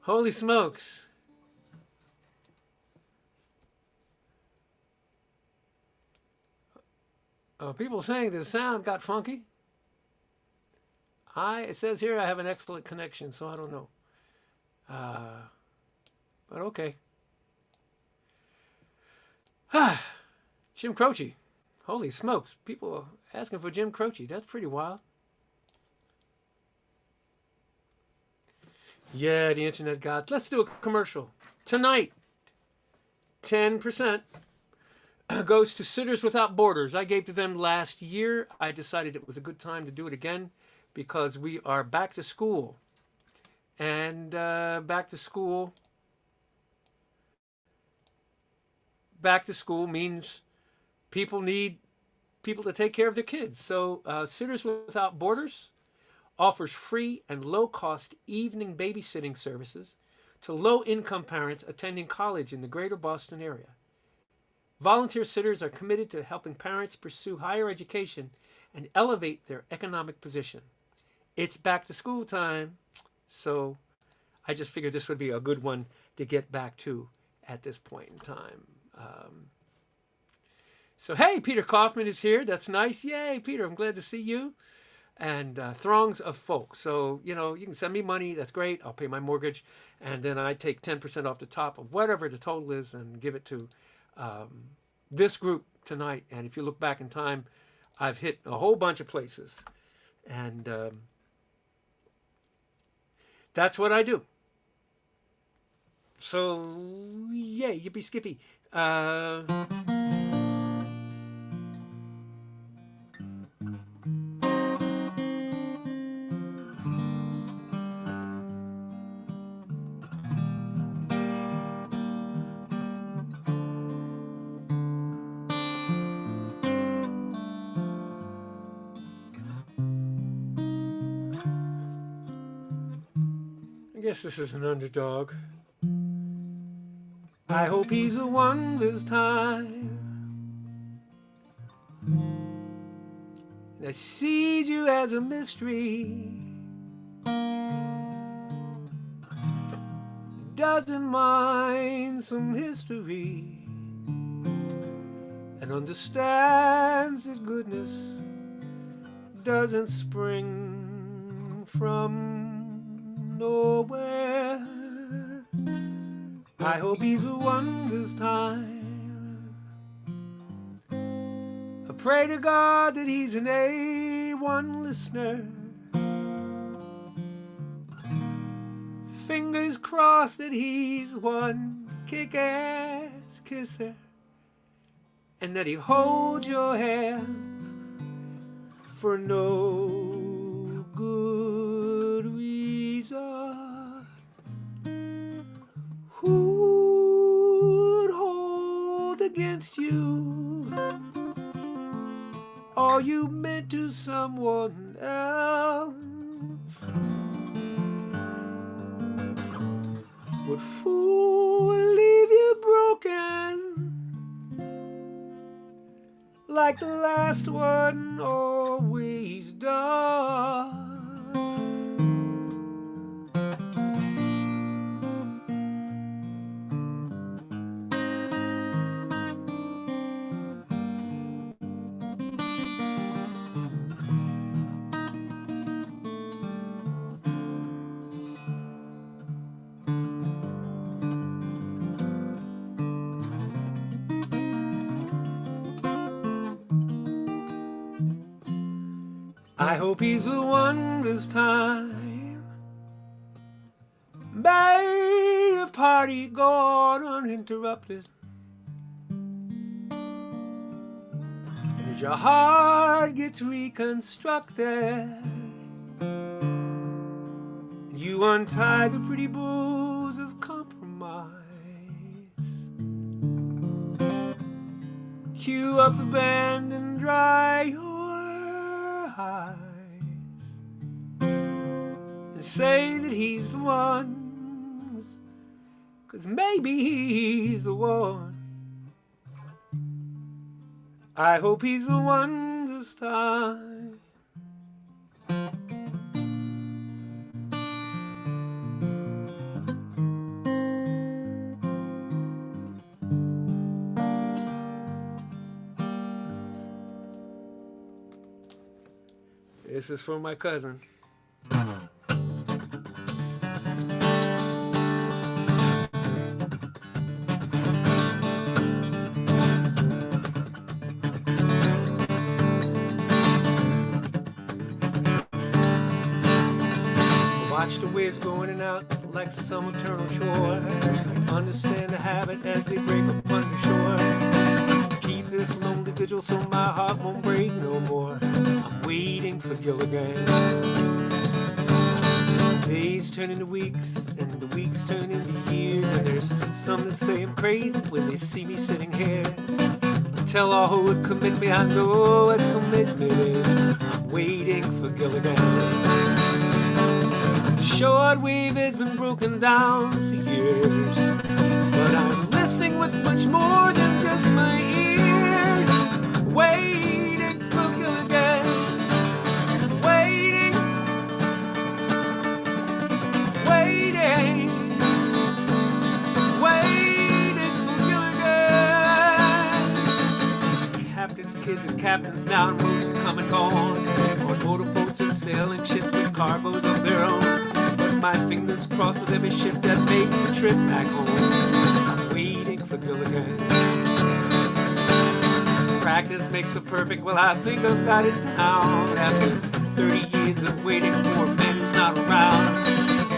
Holy smokes. People saying the sound got funky. It says here I have an excellent connection, so I don't know. But okay. Jim Croce. Holy smokes. People are asking for Jim Croce. That's pretty wild. Yeah, the internet gods. Let's do a commercial. Tonight, 10% goes to Sitters Without Borders. I gave to them last year. I decided it was a good time to do it again because we are back to school. And back to school means people need people to take care of their kids. So Sitters Without Borders offers free and low-cost evening babysitting services to low-income parents attending college in the greater Boston area. Volunteer sitters are committed to helping parents pursue higher education and elevate their economic position. It's back to school time, so I just figured this would be a good one to get back to at this point in time. So, hey, Peter Kaufman is here. That's nice. Yay, Peter, I'm glad to see you. And throngs of folks. So, you can send me money. That's great. I'll pay my mortgage. And then I take 10% off the top of whatever the total is and give it to this group tonight. And if you look back in time, I've hit a whole bunch of places. And that's what I do. So, yay, yippee skippy. I guess this is an underdog. I hope he's the one this time that sees you as a mystery, doesn't mind some history, and understands that goodness doesn't spring from nowhere. I hope he's the one this time. I pray to God that he's an A1 listener. Fingers crossed that he's one kick-ass kisser. and that he holds your hand for no good reason. Who'd hold against you all you meant to someone else? What fool will leave you broken like the last one always does? I hope he's the one this time. May the party go on uninterrupted. As your heart gets reconstructed, you untie the pretty bows of compromise. Cue up the band and dry your eyes and say that he's the one, 'cause maybe he's the one. I hope he's the one this time. This is for my cousin. Watch the waves go in and out like some eternal chore. Understand the habit as they break upon the shore. Keep this lonely vigil so my heart won't break no more. I'm waiting for Gilligan. Days turn into weeks, and the weeks turn into years. And there's some that say I'm crazy when they see me sitting here. Tell all who would commit me, I know what commitment is. I'm waiting for Gilligan. The shortwave has been broken down for years, but I'm listening with much more than just my ears. Waiting for Gilligan. Waiting. Waiting. Waiting for Gilligan. Captains, kids, and captains now and boats have come and gone. On motorboats and sailing ships with cargoes of their own. But my fingers crossed with every ship that makes the trip back home. I'm waiting for Gilligan. Practice makes the perfect, well I think I've got it down. After 30 years of waiting for a man who's not around.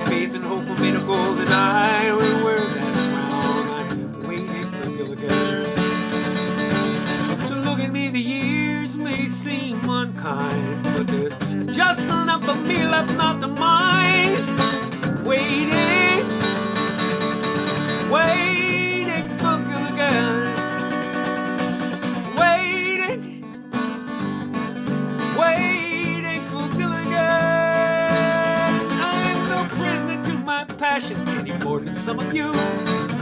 Faith and hope will make a golden eye will wear that crown. I'm waiting for Gilligan. To look at me, the years may seem unkind, but there's just enough of me left not to mind. Waiting, waiting for Gilligan. Waiting, waiting for Gilligan. I'm no prisoner to my passion any more than some of you.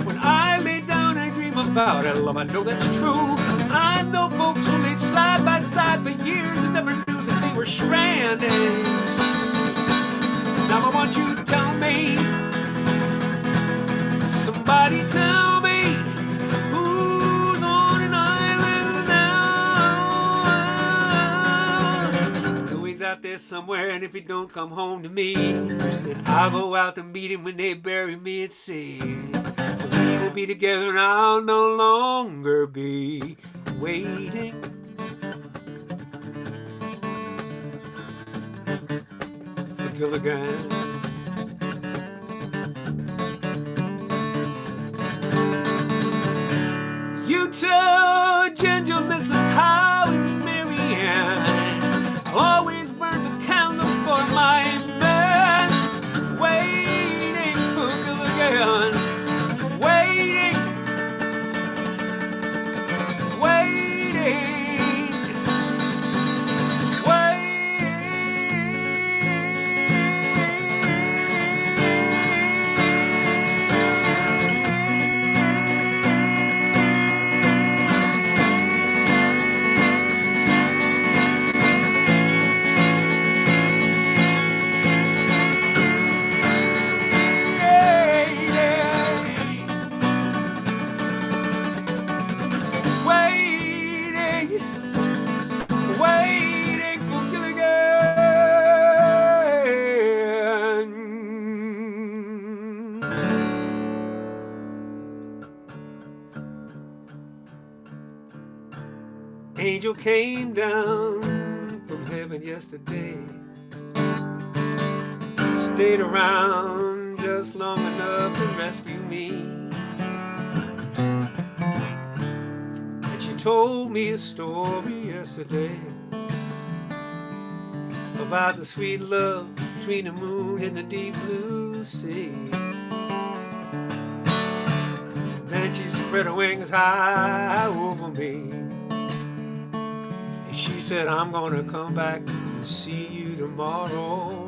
When I lay down, I dream about our love. I know that's true. I know folks who lay side by side for years and never knew that they were stranded. Now I want you to tell me, somebody tell me, who's on an island now? So he's out there somewhere, and if he don't come home to me, then I'll go out to meet him when they bury me at sea. We will be together and I'll no longer be waiting for Gilligan. You tell Ginger always burn the candle for my man, waiting for Gilligan, waiting, waiting, waiting for Gilligan. Angel came down from heaven yesterday, stayed around just long enough to rescue me. And she told me a story yesterday about the sweet love between the moon and the deep blue sea. Then she spread her wings high over me, and she said, I'm gonna come back and see you tomorrow.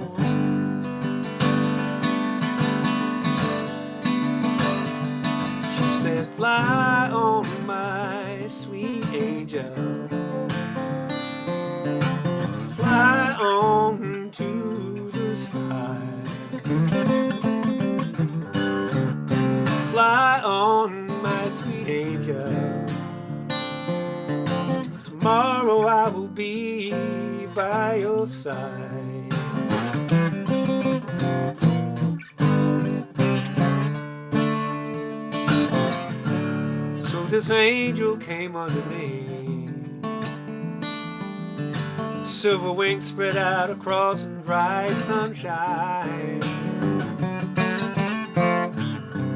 She said, fly on my sweet angel, fly on to the sky, fly on my sweet angel. Tomorrow I will be by your side. So this angel came unto me, silver wings spread out across the bright sunshine.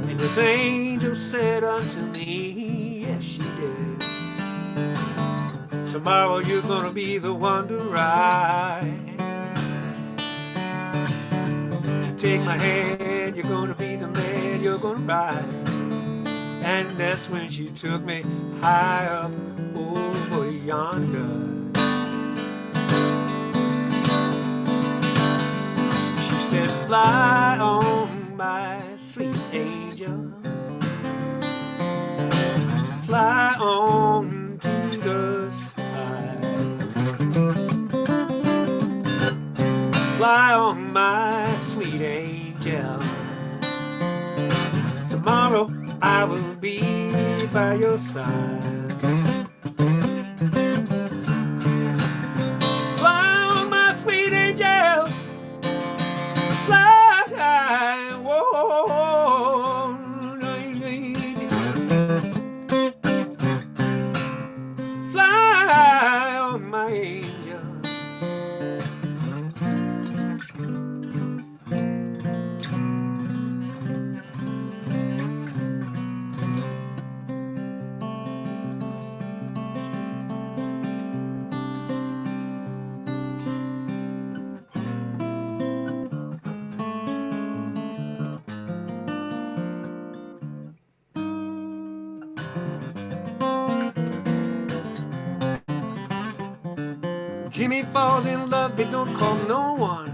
And this angel said unto me, yes she did, tomorrow you're gonna be the one to rise. Take my hand, you're gonna be the man, you're gonna rise. And that's when she took me high up over yonder. She said, fly on my sweet angel, fly on to the sky, fly on my sweet angel. Tomorrow I will be by your side. Fly on my sweet angel, fly, whoa, fly on my angel. Jimmy falls in love, he don't call no one.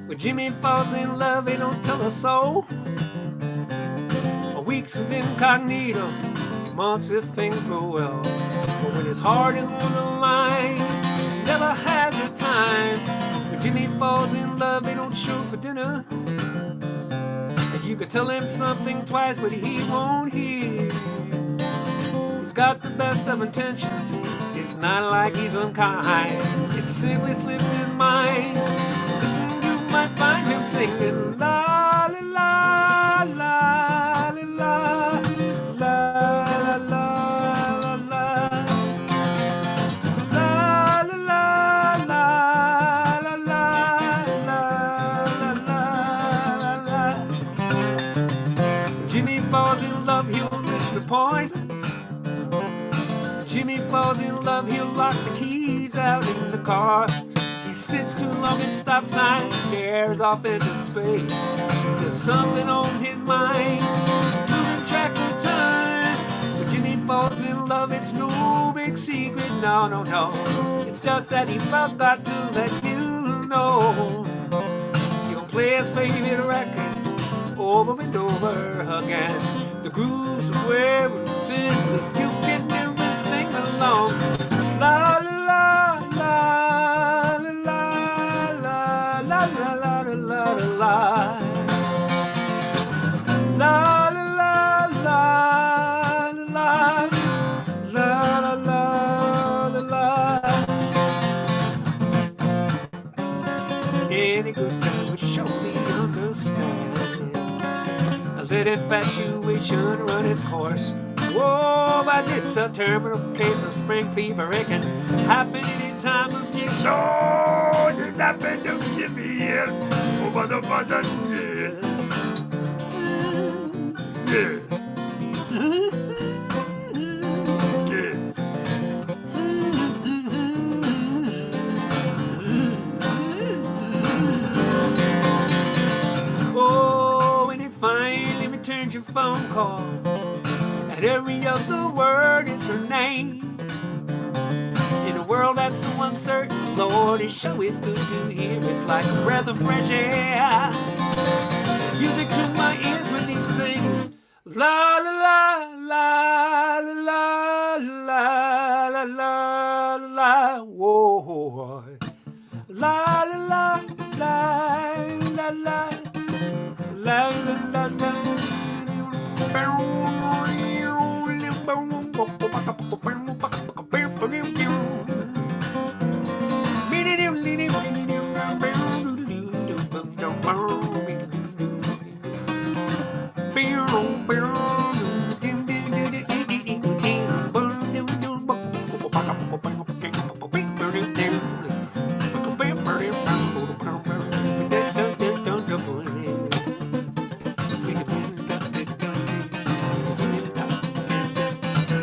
When Jimmy falls in love, he don't tell a soul. Weeks of incognito, months if things go well. But when his heart is on the line, he never has the time. When Jimmy falls in love, he don't show for dinner. And you could tell him something twice, but he won't hear. He's got the best of intentions, it's not like he's unkind. It's simply slipped his mind. Listen, you might find him singing la la la la la la la la la la. Jimmy falls in love, he won't disappoint. Jimmy falls in love, he'll lock the keys out in the car. He sits too long at stop signs, stares off into space. There's something on his mind, he's losing track of time. When Jimmy falls in love, it's no big secret, no, no, no. It's just that he forgot to let you know. He'll play his favorite record over and over again. The grooves of where we fit, you can never sing along. La la la la la la la la la la la la. La la la la la la la la la. Any good friend would surely understand. Let infatuation run its course. Whoa, but it's a terminal case of spring fever. It can happen any time of year. Lord, it's happened to me over the mother. Yes. Yes. Oh, when it finally returns your phone call, and every other word is her name. In a world that's so uncertain, Lord, it sure is good to hear. It's like a breath of fresh air. Music to my ears when he sings. La la la la la la la la la. Whoa. La la la la la la la la la.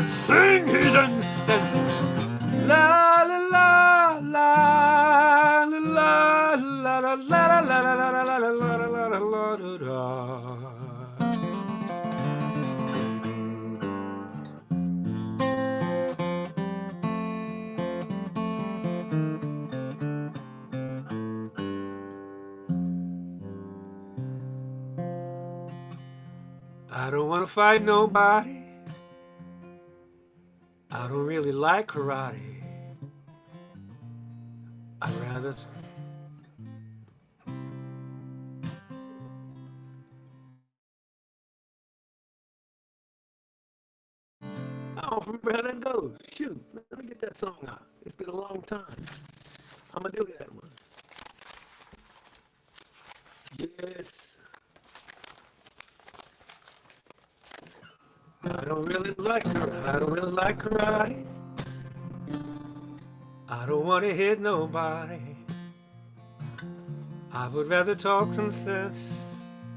Sing it and stand. La la la la la la la la la la la la la la. I don't want to fight nobody. I don't really like karate. I'd rather I don't remember how that goes. Shoot, let me get that song out. It's been a long time. I'm gonna do that one. Yes. I don't really like karate. I don't want to hit nobody. I would rather talk some sense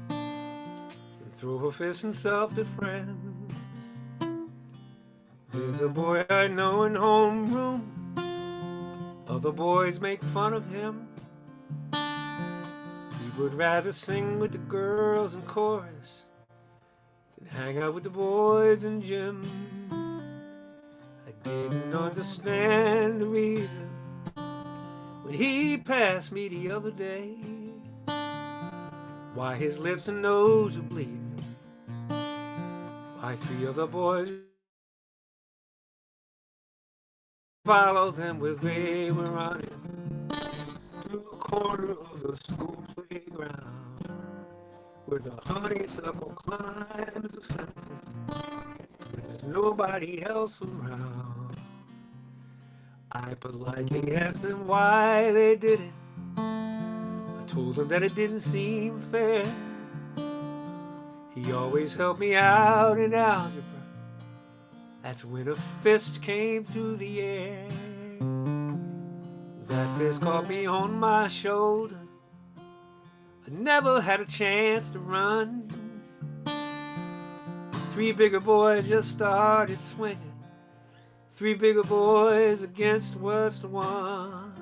than throw a fist in self-defense. There's a boy I know in homeroom. Other boys make fun of him. He would rather sing with the girls in chorus than hang out with the boys in gym. I didn't understand the reason when he passed me the other day, why his lips and nose were bleeding, why 3 other boys followed them where they were running through a corner of the school playground, where the honeysuckle climbs the fences, there's nobody else around. I politely asked them why they did it. I told them that it didn't seem fair. He always helped me out in algebra. That's when a fist came through the air. That fist caught me on my shoulder. I never had a chance to run. 3 bigger boys just started swinging. Three bigger boys against West one.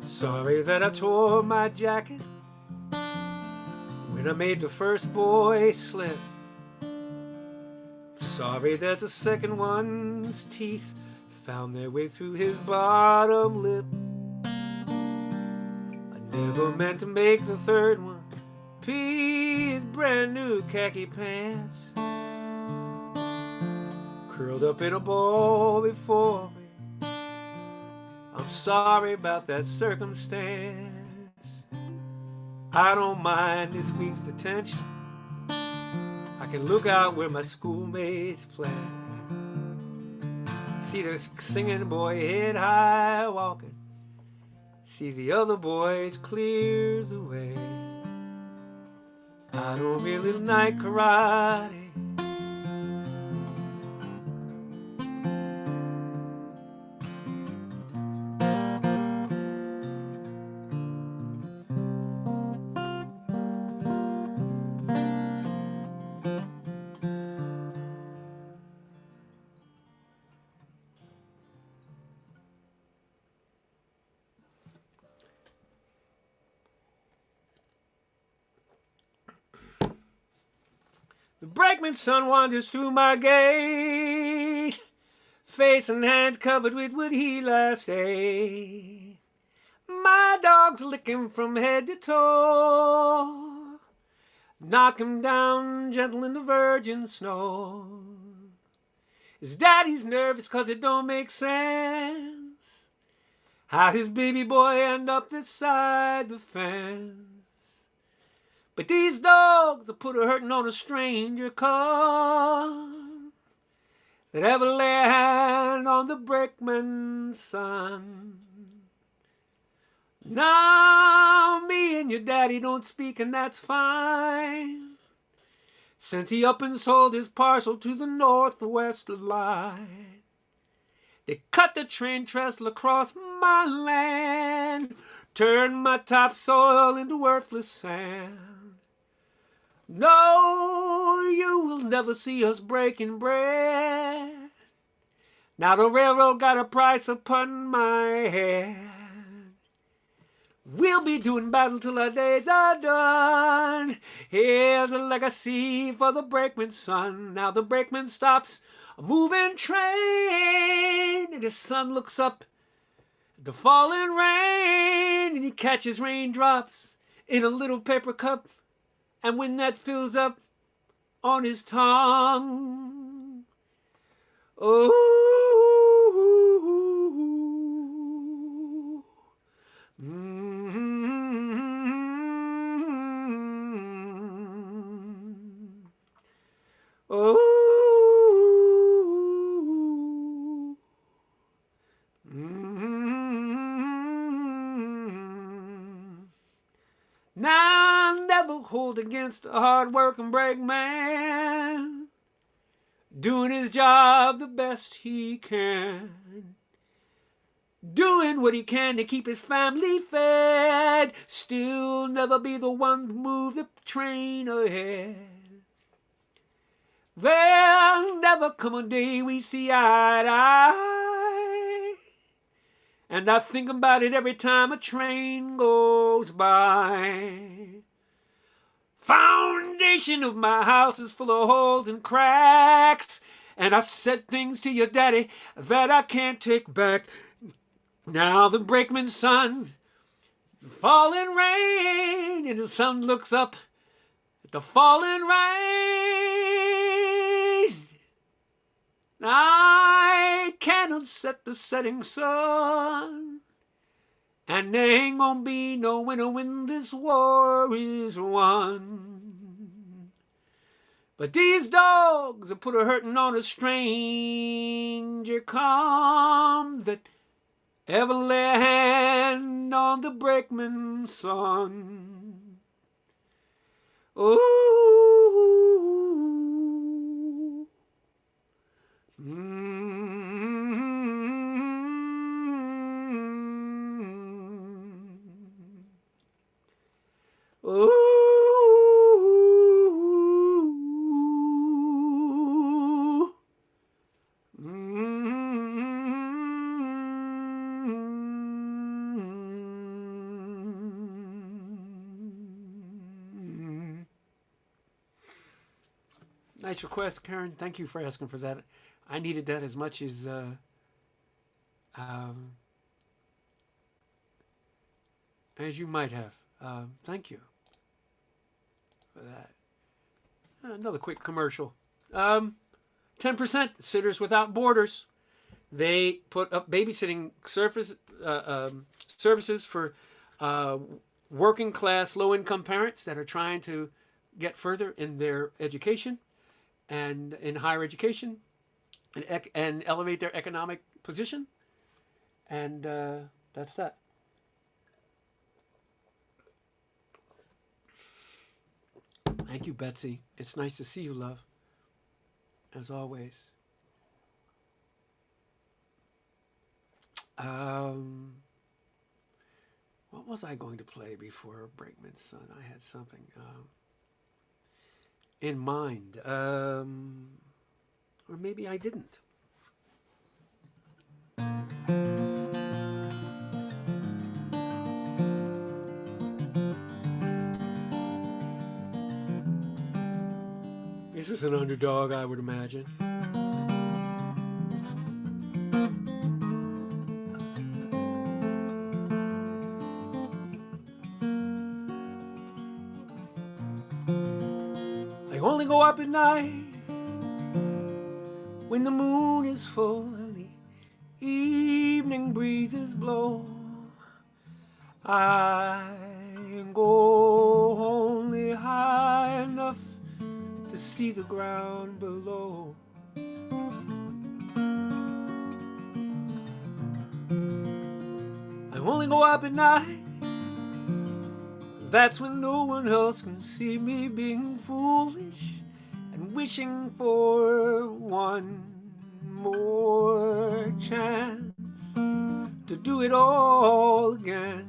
Sorry that I tore my jacket when I made the first boy slip. Sorry that the second one's teeth found their way through his bottom lip. I never meant to make the third one pee his brand new khaki pants, curled up in a ball before me. I'm sorry about that circumstance. I don't mind this week's detention. I can look out where my schoolmates play. See the singing boy head high walking. See the other boys clear the way. I don't really like karate. The brakeman's son wanders through my gate, face and hands covered with what he last ate. My dog's licking from head to toe, knock him down gentle in the virgin snow. His daddy's nervous 'cause it don't make sense how his baby boy end up this side the fence. But these dogs will put a hurting on a stranger come that ever lay a hand on the brakeman's son. Now me and your daddy don't speak, and that's fine, since he up and sold his parcel to the northwest line. They cut the train trestle across my land, turned my topsoil into worthless sand. No, you will never see us breaking bread. Now the railroad got a price upon my head. We'll be doing battle till our days are done. Here's a legacy for the brakeman's son. Now the brakeman stops a moving train, and his son looks up at the falling rain, and he catches raindrops in a little paper cup. And when that fills up on his tongue, oh, oh, now never hold against a hard-working brakeman, doing his job the best he can, doing what he can to keep his family fed, still never be the one to move the train ahead. There'll never come a day we see eye to eye, and I think about it every time a train goes by. Foundation of my house is full of holes and cracks, and I said things to your daddy that I can't take back. Now the brakeman's son, falling rain, and the sun looks up at the falling rain. I cannot set the setting sun, and there ain't gonna be no winner when this war is won. But these dogs will put a hurting on a stranger come that ever lay a hand on the brakeman's son. Oh, Ooh. Nice request, Karen. Thank you for asking for that. I needed that as much um, as you might have. Thank you for that. Another quick commercial. 10% Sitters Without Borders. They put up babysitting services for working class, low income parents that are trying to get further in their education and in higher education and elevate their economic position. And that's that. Thank you, Betsy. It's nice to see you, love. As always. What was I going to play before Brakeman's Son? I had something in mind. Or maybe I didn't. This is an underdog, I would imagine. I only go up at night when the moon is full and the evening breezes blow. I go only high enough to see the ground below. I only go up at night. That's when no one else can see me being foolish and wishing for one more chance to do it all again.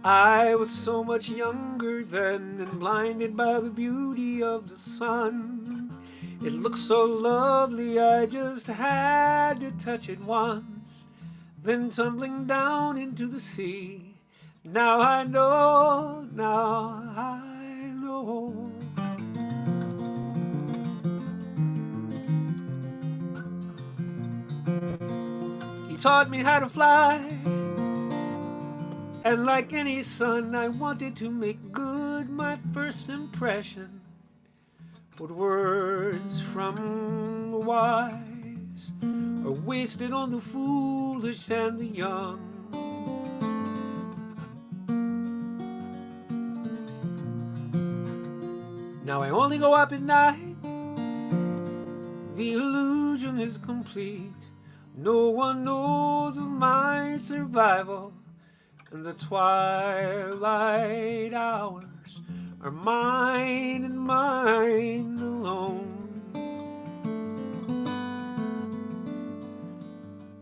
I was so much younger then and blinded by the beauty of the sun. It looked so lovely, I just had to touch it once, then tumbling down into the sea. Now I know, now I know. He taught me how to fly, and like any son, I wanted to make good my first impression. But words from the wise are wasted on the foolish and the young. Now I only go up at night. The illusion is complete. No one knows of my survival, and the twilight hours are mine and mine alone.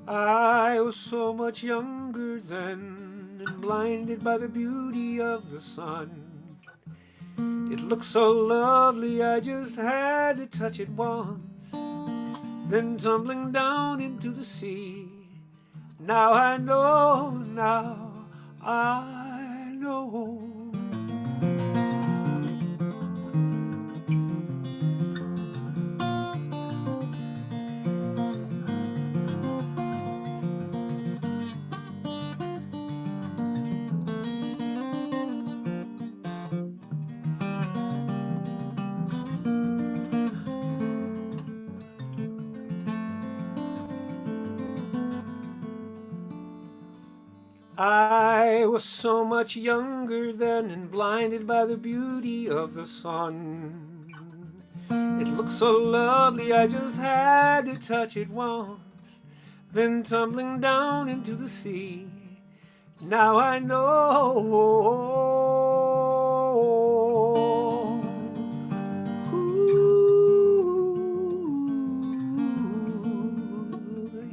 I was so much younger then and blinded by the beauty of the sun. It looked so lovely, I just had to touch it once, then tumbling down into the sea. Now I know, now I know. I was so much younger then and blinded by the beauty of the sun. It looked so lovely, I just had to touch it once, then tumbling down into the sea. Now I know. Ooh,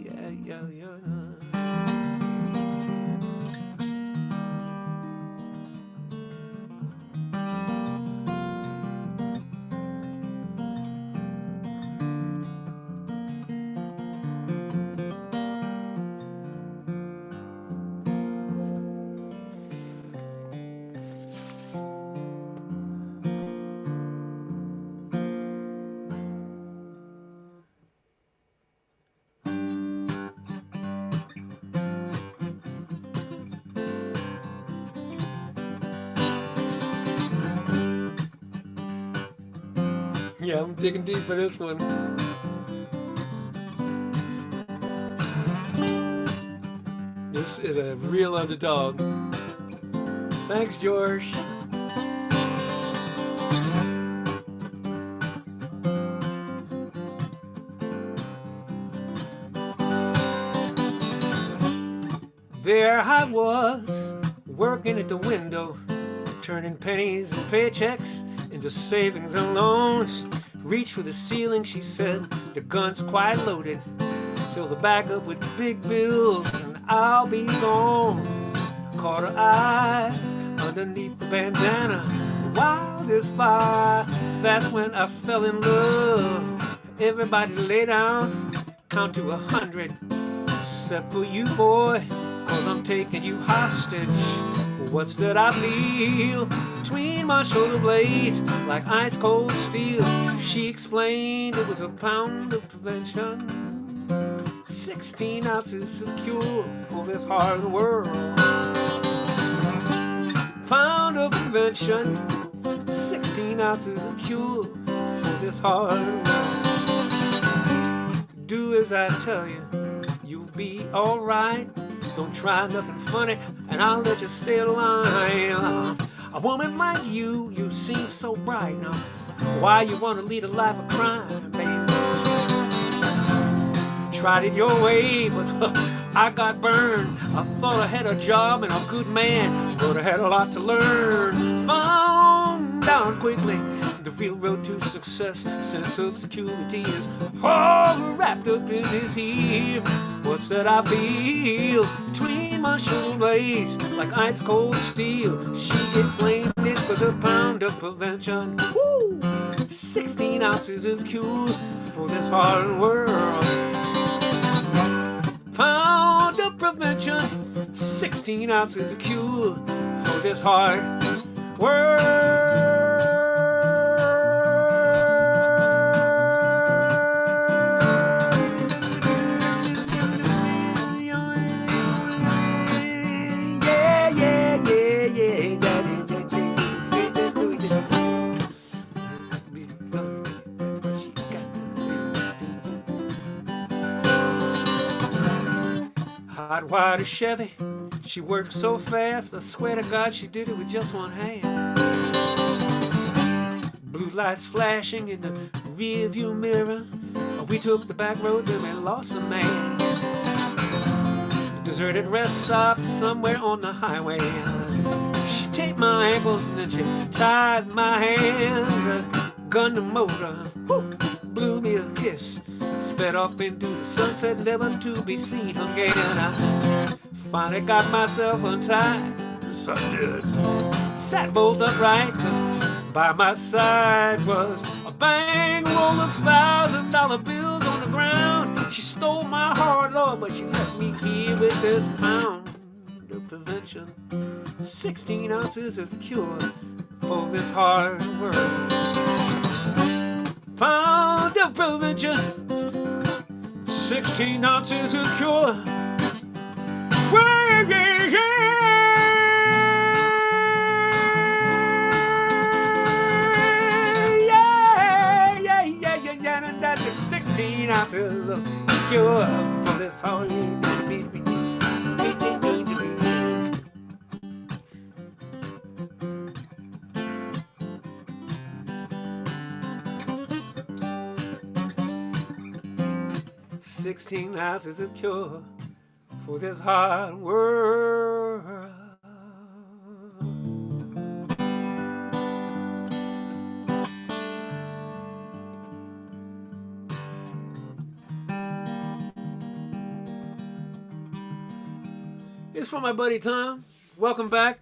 yeah, yeah, yeah. Yeah, I'm digging deep for this one. This is a real underdog. Thanks, George. There I was, working at the window, turning pennies and paychecks into savings and loans. Reach for the ceiling, she said, the gun's quite loaded. Fill the bag up with big bills and I'll be gone. Caught her eyes underneath the bandana, wild as fire. That's when I fell in love. Everybody lay down, count to 100, except for you, boy, 'cause I'm taking you hostage. What's that I feel between my shoulder blades, like ice cold steel? She explained it was a pound of prevention, 16 ounces of cure for this hard world. Pound of prevention, 16 ounces of cure for this hard world. Do as I tell you, you'll be alright. Don't try nothing funny, and I'll let you stay alive. A woman like you seem so bright. Now, why you wanna lead a life of crime, baby? Tried it your way, but I got burned. I thought I had a job and a good man, but I had a lot to learn. Found out quickly the real road to success, sense of security is all wrapped up in his heel. What's that I feel between my shoulder blades, like ice cold steel? She explained it was a pound of prevention, 16 ounces of cure for this hard world. Pound of prevention, 16 ounces of cure for this hard world. Hot water Chevy, she worked so fast, I swear to God she did it with just one hand. Blue lights flashing in the rearview mirror, we took the back roads and we lost a man. Deserted rest stop somewhere on the highway. She taped my ankles and then she tied my hands, gunned the motor, blew me a kiss, sped off into the sunset, never to be seen again. I finally got myself untied, yes I did. Sat bolt upright, 'cause by my side was a bang roll of $1,000 bills on the ground. She stole my heart, Lord, but she left me here with this pound of prevention, 16 ounces of cure for this hard world. Pound of prevention, 16 ounces of cure. Yeah, yeah, and that's 16 ounces of cure for this hard world. 16 ounces of cure for this hard world. It's for my buddy Tom. Welcome back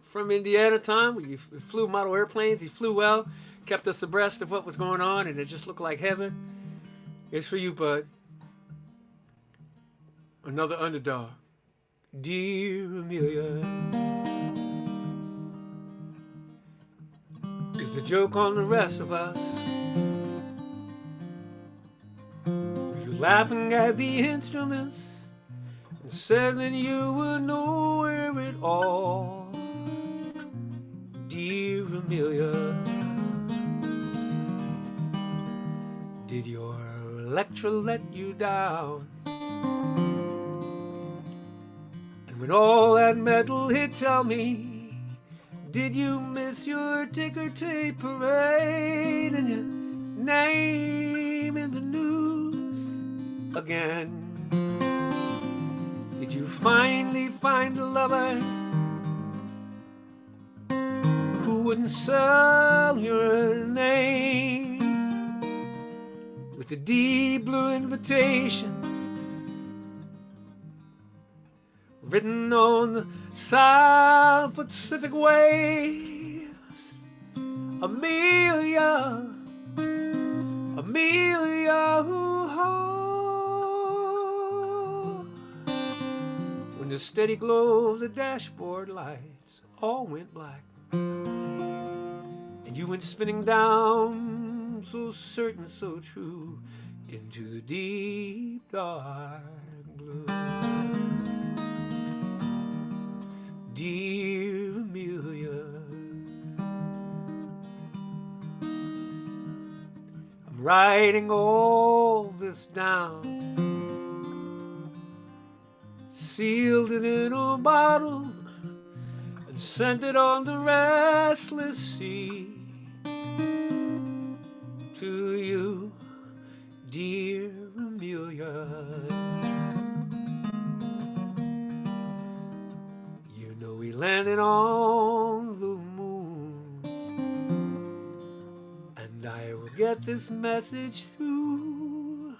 from Indiana, Tom. We flew model airplanes. He flew well, kept us abreast of what was going on, and it just looked like heaven. It's for you, bud. Another underdog. Dear Amelia. Is the joke on the rest of us? You're laughing at the instruments and said that you would know it all. Dear Amelia. Electra let you down. And when all that metal hit, tell me, did you miss your ticker tape parade and your name in the news again? Did you finally find a lover who wouldn't sell your name with a deep blue invitation written on the South Pacific waves? Amelia, Amelia, when the steady glow of the dashboard lights all went black, and you went spinning down, so certain, so true, into the deep dark blue. Dear Amelia, I'm writing all this down, sealed it in a bottle and sent it on the restless sea to you, dear Amelia. You know we landed on the moon, and I will get this message through,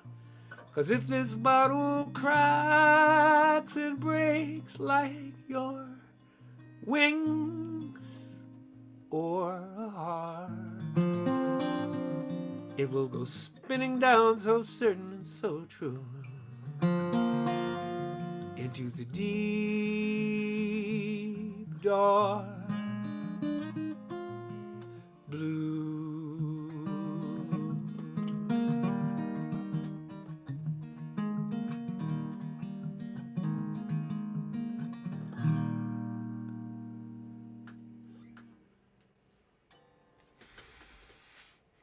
'cause if this bottle cracks and breaks like your wings or a heart, it will go spinning down, so certain and so true, into the deep dark blue.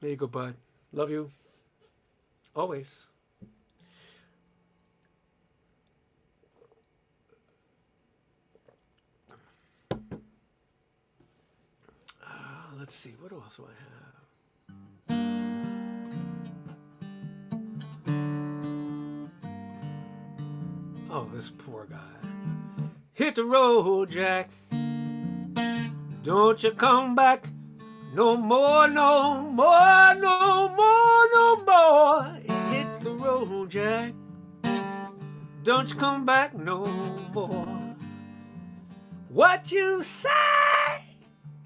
There you go, bud. Love you. Always. Let's see, what else do I have? Oh, this poor guy. Hit the road, Jack. Don't you come back no more, no more, no more, no more. Hit the road, Jack. Don't you come back no more. What you say?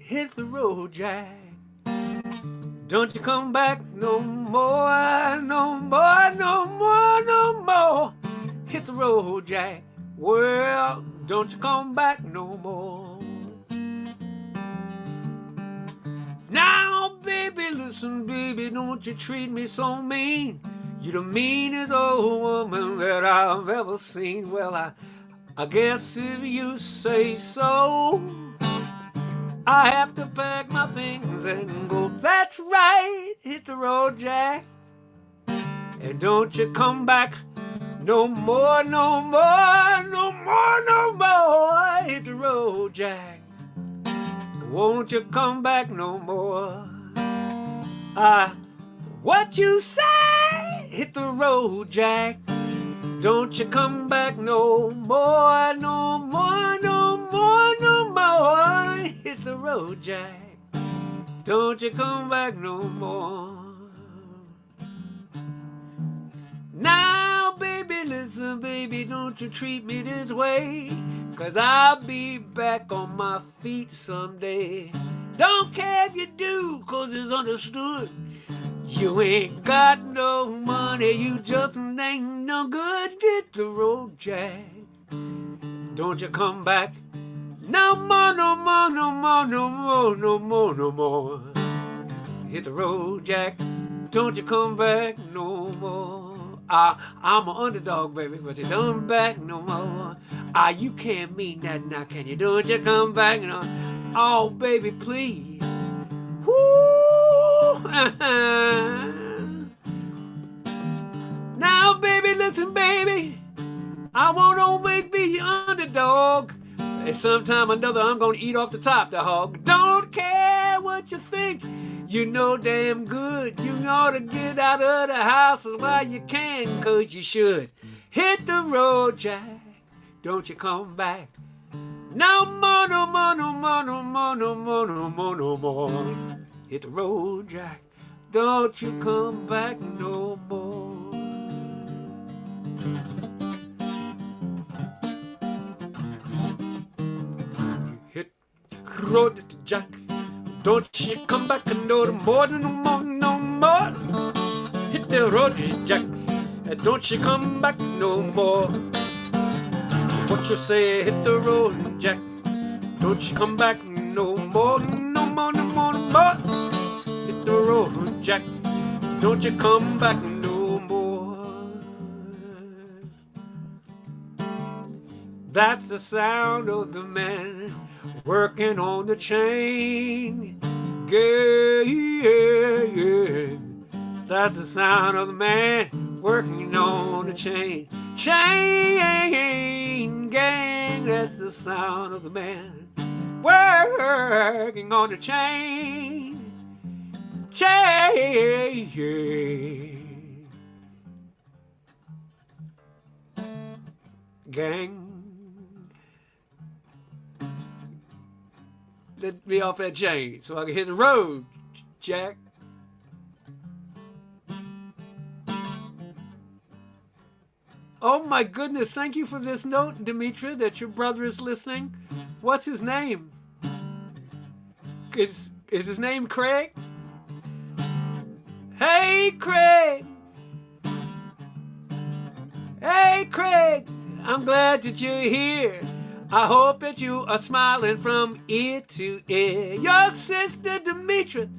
Hit the road, Jack. Don't you come back no more, no more, no more, no more. Hit the road, Jack. Well, don't you come back no more. Now, baby, listen, baby, don't you treat me so mean. You're the meanest old woman that I've ever seen. Well, I guess if you say so, I have to pack my things and go. That's right, hit the road, Jack. And don't you come back no more, no more, no more, no more. Hit the road, Jack. Won't you come back no more? What you say? Hit the road, Jack. Don't you come back no more, no more, no more, no more. Hit the road, Jack. Don't you come back no more. Now, baby, listen, baby, don't you treat me this way, 'cause I'll be back on my feet someday. Don't care if you do, 'cause it's understood. You ain't got no money, you just ain't no good. Hit the road, Jack. Don't you come back no more, no more, no more, no more, no more, no more. Hit the road, Jack. Don't you come back no more. I'm an underdog, baby, but you don't come back no more. You can't mean that now, can you? Don't you come back no. Oh, baby, please. Woo! Now, baby, listen, baby, I won't always be your underdog. And sometime or another, I'm gonna eat off the top the hog. Don't care what you think, you know damn good you ought to get out of the house while you can, 'cause you should. Hit the road, Jack, don't you come back. No more, no more, no more, no more, no more, no more, no more. Hit the road, Jack, don't you come back no more. Hit the road, Jack, don't you come back no more, no more, no more. Hit the road, Jack, don't you come back no more. What you say, hit the road, Jack, don't you come back no more, no more, no more, no more. Hit the road, Jack, don't you come back no more. That's the sound of the man working on the chain. Yeah, yeah, yeah. That's the sound of the man working on the chain. Chain gang, that's the sound of the man working on the chain. Chain gang. Let me off that chain so I can hit the road, Jack. Oh my goodness, thank you for this note, Demetra, that your brother is listening. What's his name? Is his name Craig? Hey, Craig! Hey, Craig! I'm glad that you're here. I hope that you are smiling from ear to ear. Your sister, Demetra,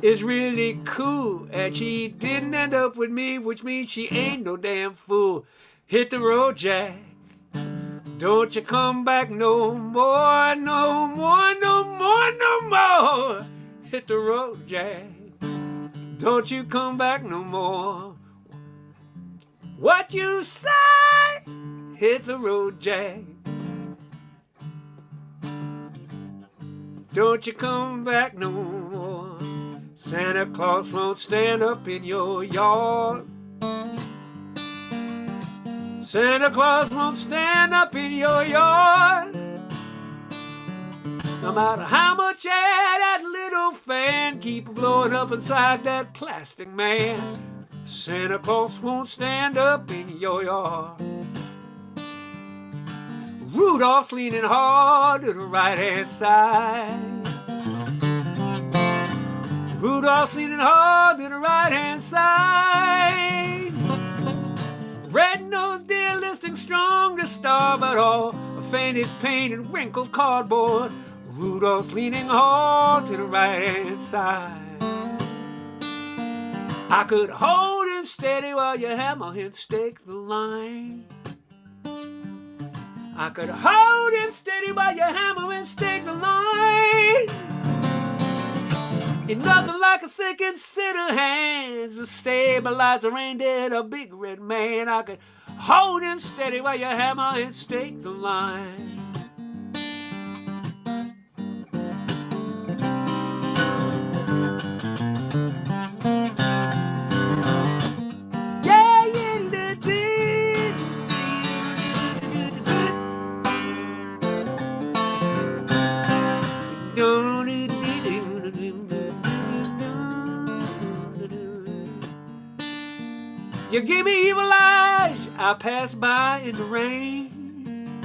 is really cool, and she didn't end up with me, which means she ain't no damn fool. Hit the road, Jack, don't you come back no more, no more, no more, no more. Hit the road, Jack, don't you come back no more. What you say? Hit the road, Jack, don't you come back no more. Santa Claus won't stand up in your yard. Santa Claus won't stand up in your yard. No matter how much air that little fan keep blowing up inside that plastic man, Santa Claus won't stand up in your yard. Rudolph's leaning hard to the right-hand side. Rudolph's leaning hard to the right-hand side. Red-nosed deer listing strong to starboard all, a faded painted wrinkled cardboard. Rudolph's leaning hard to the right-hand side. I could hold him steady while you hammer and stake the line. I could hold him steady while you hammer and stake the line. Ain't nothing like a second set of hands to stabilize a reindeer, a big red man. I could hold him steady while you hammer and stake the line. You give me evil eyes, I pass by in the rain.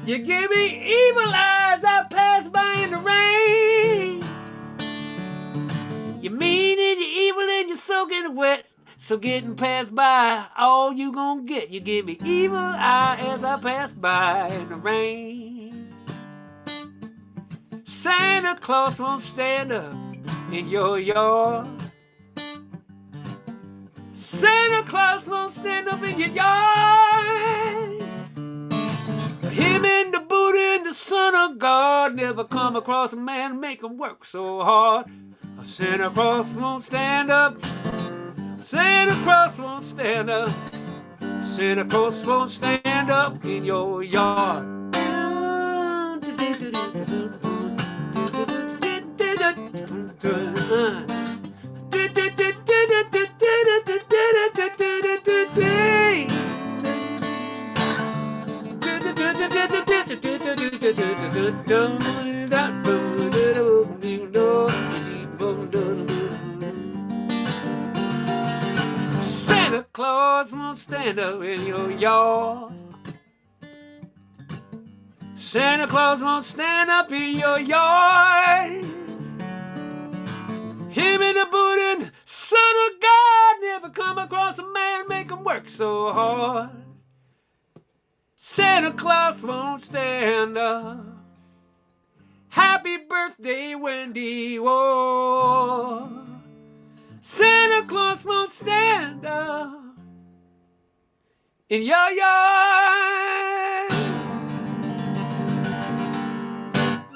You give me evil eyes, I pass by in the rain. You mean and you're evil and you're soaking wet, so getting passed by, all you gonna get. You give me evil eye as I pass by in the rain. Santa Claus won't stand up in your yard. Santa Claus won't stand up in your yard. Him and the Buddha and the Son of God never come across a man and make him work so hard. Santa Claus won't stand up Santa Claus won't stand up. Santa Claus won't stand up in your yard. Santa Claus won't stand up in your yard. Santa Claus won't stand up in your yard. Him and the boot and Son of God never come across a man make him work so hard. Santa Claus won't stand up. Happy birthday, Wendy. Whoa. Santa Claus won't stand up in your yard.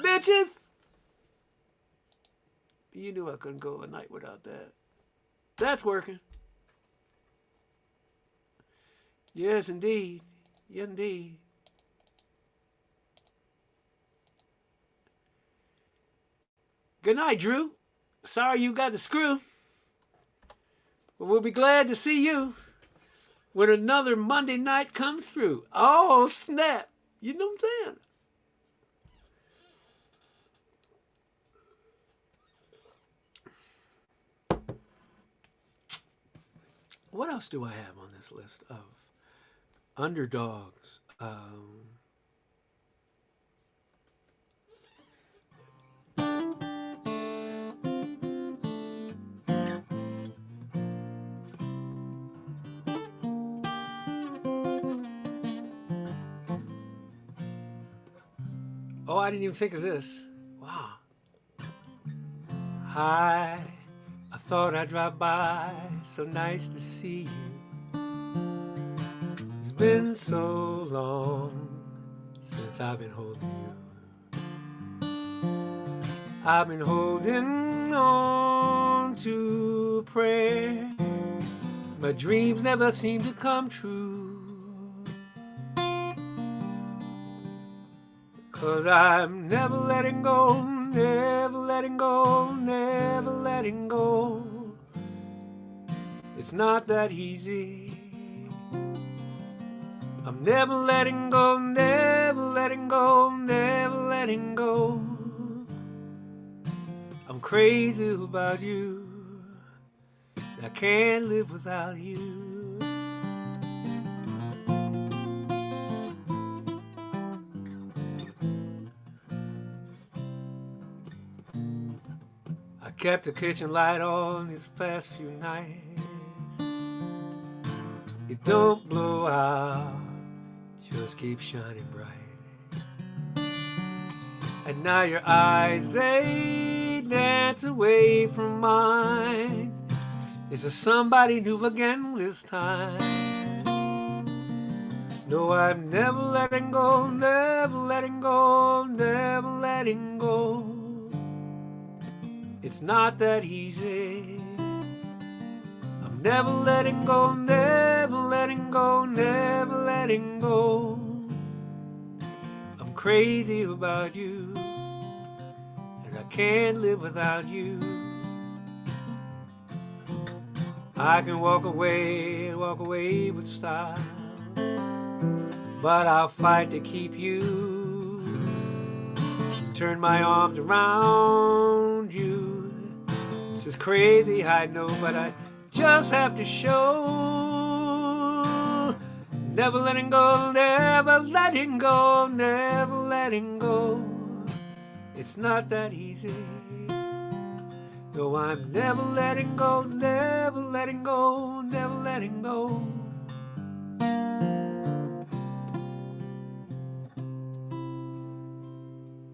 Bitches. You knew I couldn't go a night without that. That's working. Yes, indeed. Yes, indeed. Good night, Drew. Sorry you got the screw. But we'll be glad to see you when another Monday night comes through. Oh, snap. You know what I'm saying? What else do I have on this list of underdogs? Oh, I didn't even think of this. Wow. Hi. I thought I'd drop by, so nice to see you. It's been so long since I've been holding you. I've been holding on to prayer. My dreams never seem to come true. 'Cause I'm never letting go, never letting go, never letting go. It's not that easy. I'm never letting go, never letting go, never letting go. I'm crazy about you. I can't live without you. I kept the kitchen light on these past few nights. It don't blow out, just keep shining bright. And now your eyes, they dance away from mine. Is there somebody new again this time? No, I'm never letting go, never letting go, never letting go. It's not that easy. I'm never letting go, never letting go, never letting go. I'm crazy about you, and I can't live without you. I can walk away with style, but I'll fight to keep you. Turn my arms around you. This is crazy, I know, but I just have to show. Never letting go, never letting go, never letting go. It's not that easy. No, I'm never letting go, never letting go, never letting go.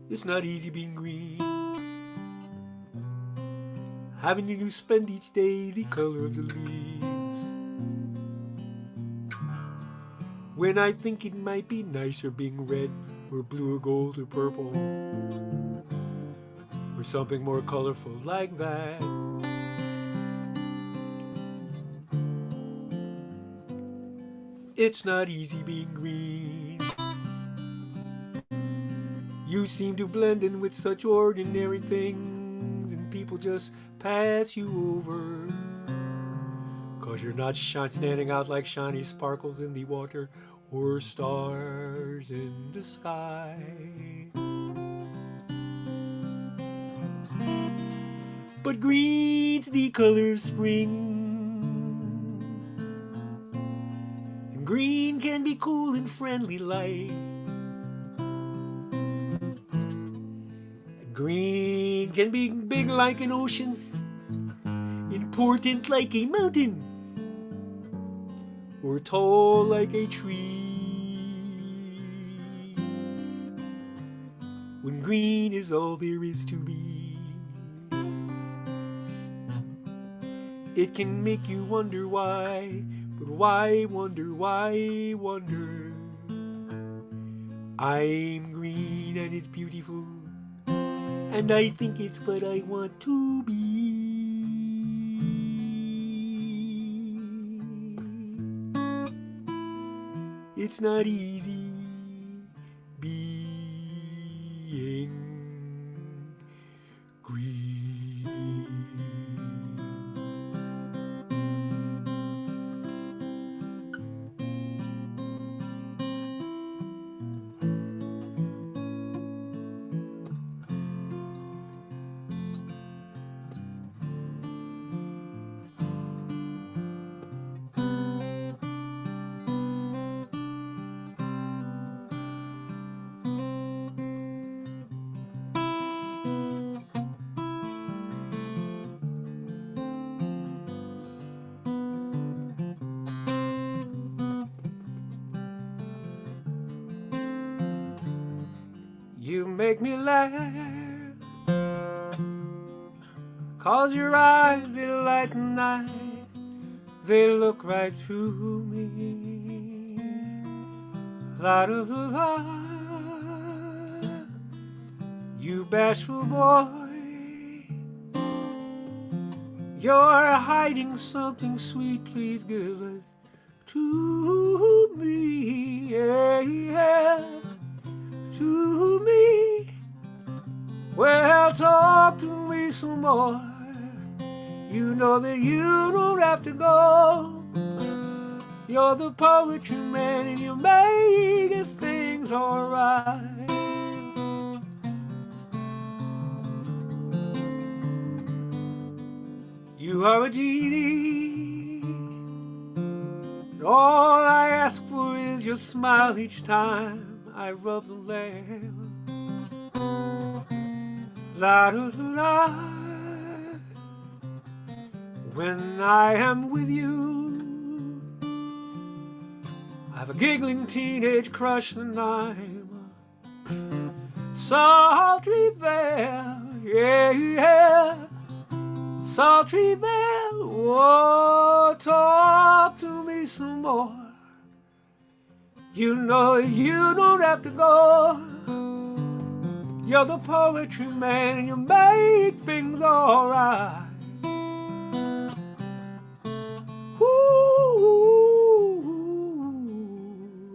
It's not easy being green. Having you spend each day the color of the leaves. When I think it might be nicer being red or blue or gold or purple, or something more colorful like that. It's not easy being green. You seem to blend in with such ordinary things, and people just pass you over. 'Cause you're not standing out like shiny sparkles in the water or stars in the sky. But green's the color of spring, and green can be cool and friendly light. Green can be big like an ocean, important like a mountain, or tall like a tree. When green is all there is to be, it can make you wonder why, but why wonder, why wonder? I'm green and it's beautiful, and I think it's what I want to be. It's not easy being green. You make me laugh, 'cause your eyes, they light the night, they look right through me. La da da da. You bashful boy, you're hiding something sweet, please give it to me. Yeah, yeah. To me. Well, talk to me some more. You know that you don't have to go. You're the poetry man and you make things alright. You are a genie, and all I ask for is your smile each time I rub the lamp. La da da da. When I am with you, I have a giggling teenage crush and I'm sultry Val, yeah, yeah. Sultry Val, oh, talk to me some more. You know you don't have to go. You're the poetry man and you make things alright.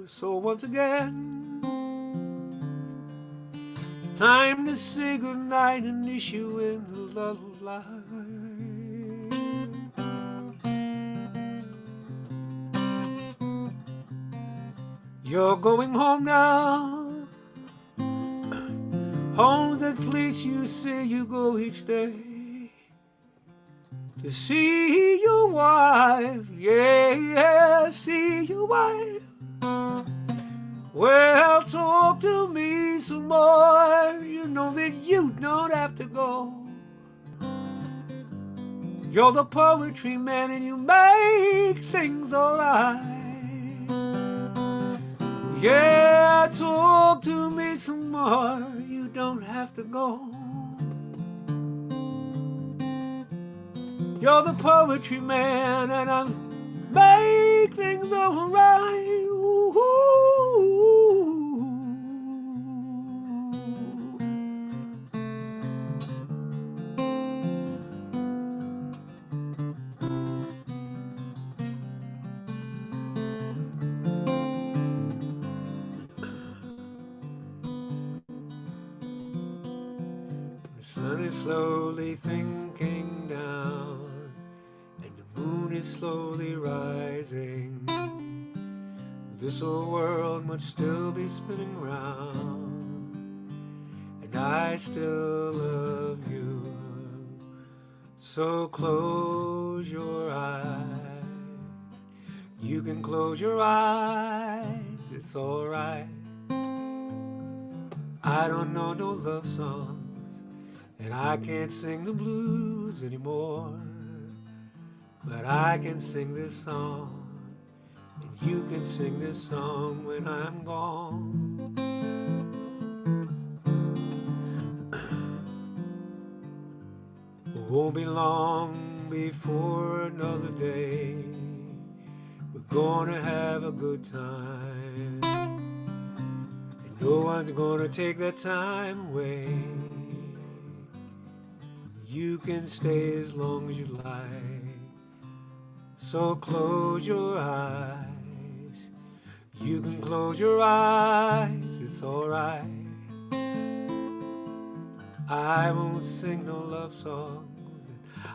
So once again, time to say goodnight and issue in the lullaby. You're going home now. Home's that place you say you go each day to see your wife, yeah, yeah, see your wife. Well, talk to me some more. You know that you don't have to go. You're the poetry man and you make things alright. Yeah, talk to me some more. You don't have to go. You're the poetry man and I make things alright. The sun is slowly sinking down, and the moon is slowly rising. This old world must still be spinning round, and I still love you. So close your eyes. You can close your eyes, it's alright. I don't know no love songs, and I can't sing the blues anymore, but I can sing this song, and you can sing this song when I'm gone. It won't be long before another day. We're gonna have a good time, and no one's gonna take that time away. You can stay as long as you like, so close your eyes. You can close your eyes, it's alright. I won't sing no love songs,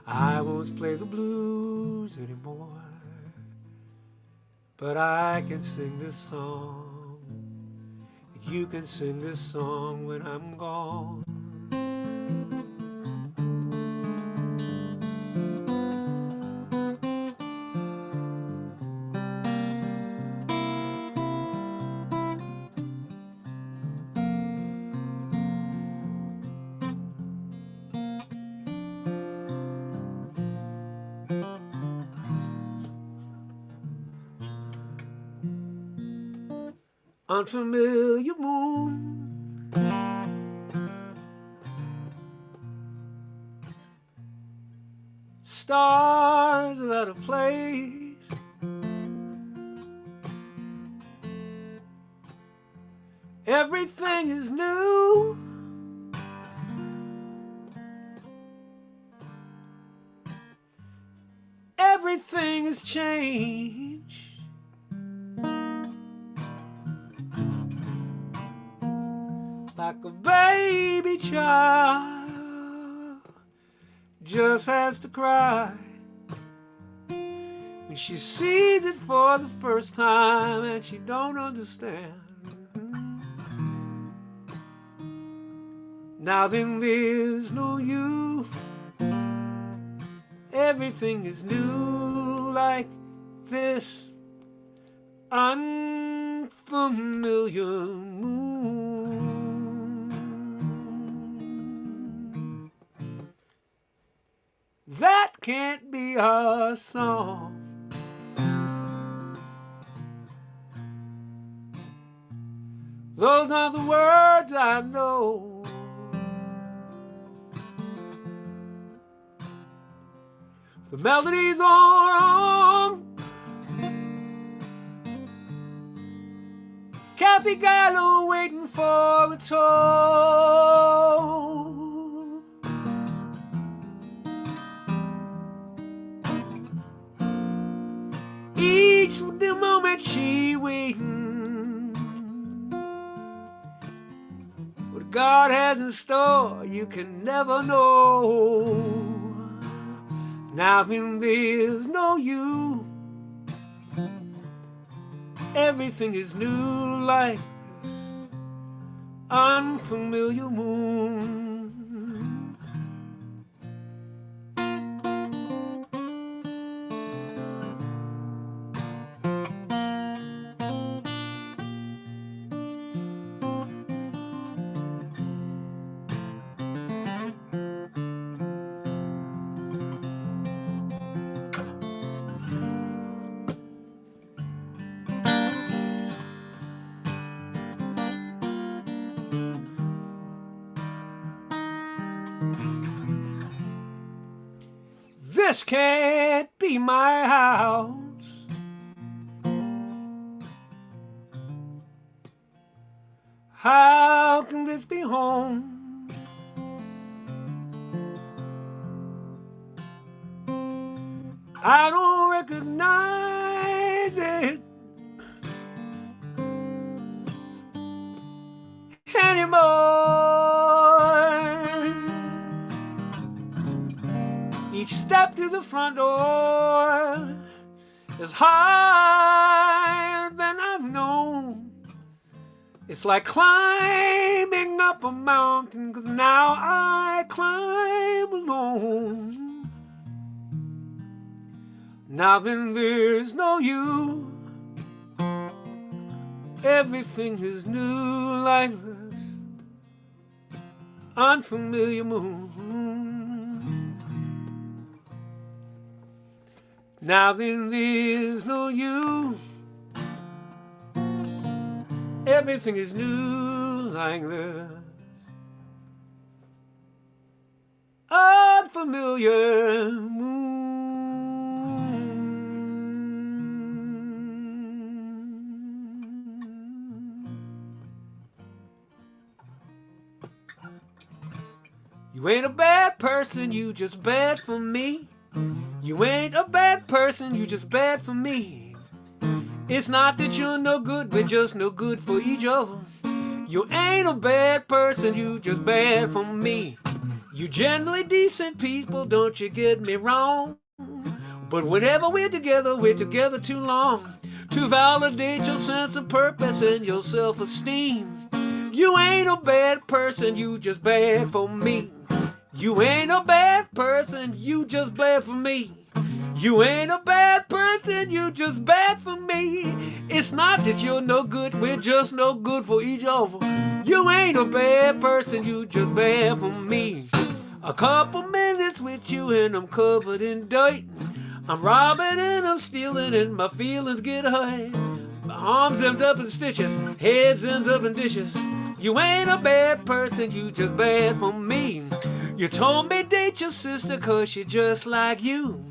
I won't play the blues anymore, but I can sing this song, and you can sing this song when I'm gone. Unfamiliar moon, stars are out of place. Everything is new, everything has changed. Like a baby child just has to cry when she sees it for the first time and she don't understand. Now then there's no you, everything is new, like this unfamiliar moon. That can't be our song. Those are the words I know. The melodies are on. Cafe Gallo waiting for a toll. Each the moment she waiting. What God has in store, you can never know. Now when there's no you, everything is new, like this unfamiliar moon. This can't be my house. How can this be home? I don't recognize it anymore. Each step to the front door is higher than I've known. It's like climbing up a mountain, 'cause now I climb alone. Now then there's no you. Everything is new like this unfamiliar moon. Now then there's no you. Everything is new like this unfamiliar moon. You ain't a bad person, you just bad for me. You ain't a bad person, you just bad for me. It's not that you're no good, we're just no good for each other. You ain't a bad person, you just bad for me. You generally decent people, don't you get me wrong. But whenever we're together too long to validate your sense of purpose and your self-esteem. You ain't a bad person, you just bad for me. You ain't a bad person, you just bad for me. You ain't a bad person, you just bad for me. It's not that you're no good, we're just no good for each other. You ain't a bad person, you just bad for me. A couple minutes with you and I'm covered in dirt. I'm robbing and I'm stealing and my feelings get hurt. My arms end up in stitches, heads ends up in dishes. You ain't a bad person, you just bad for me. You told me date your sister 'cause she just like you.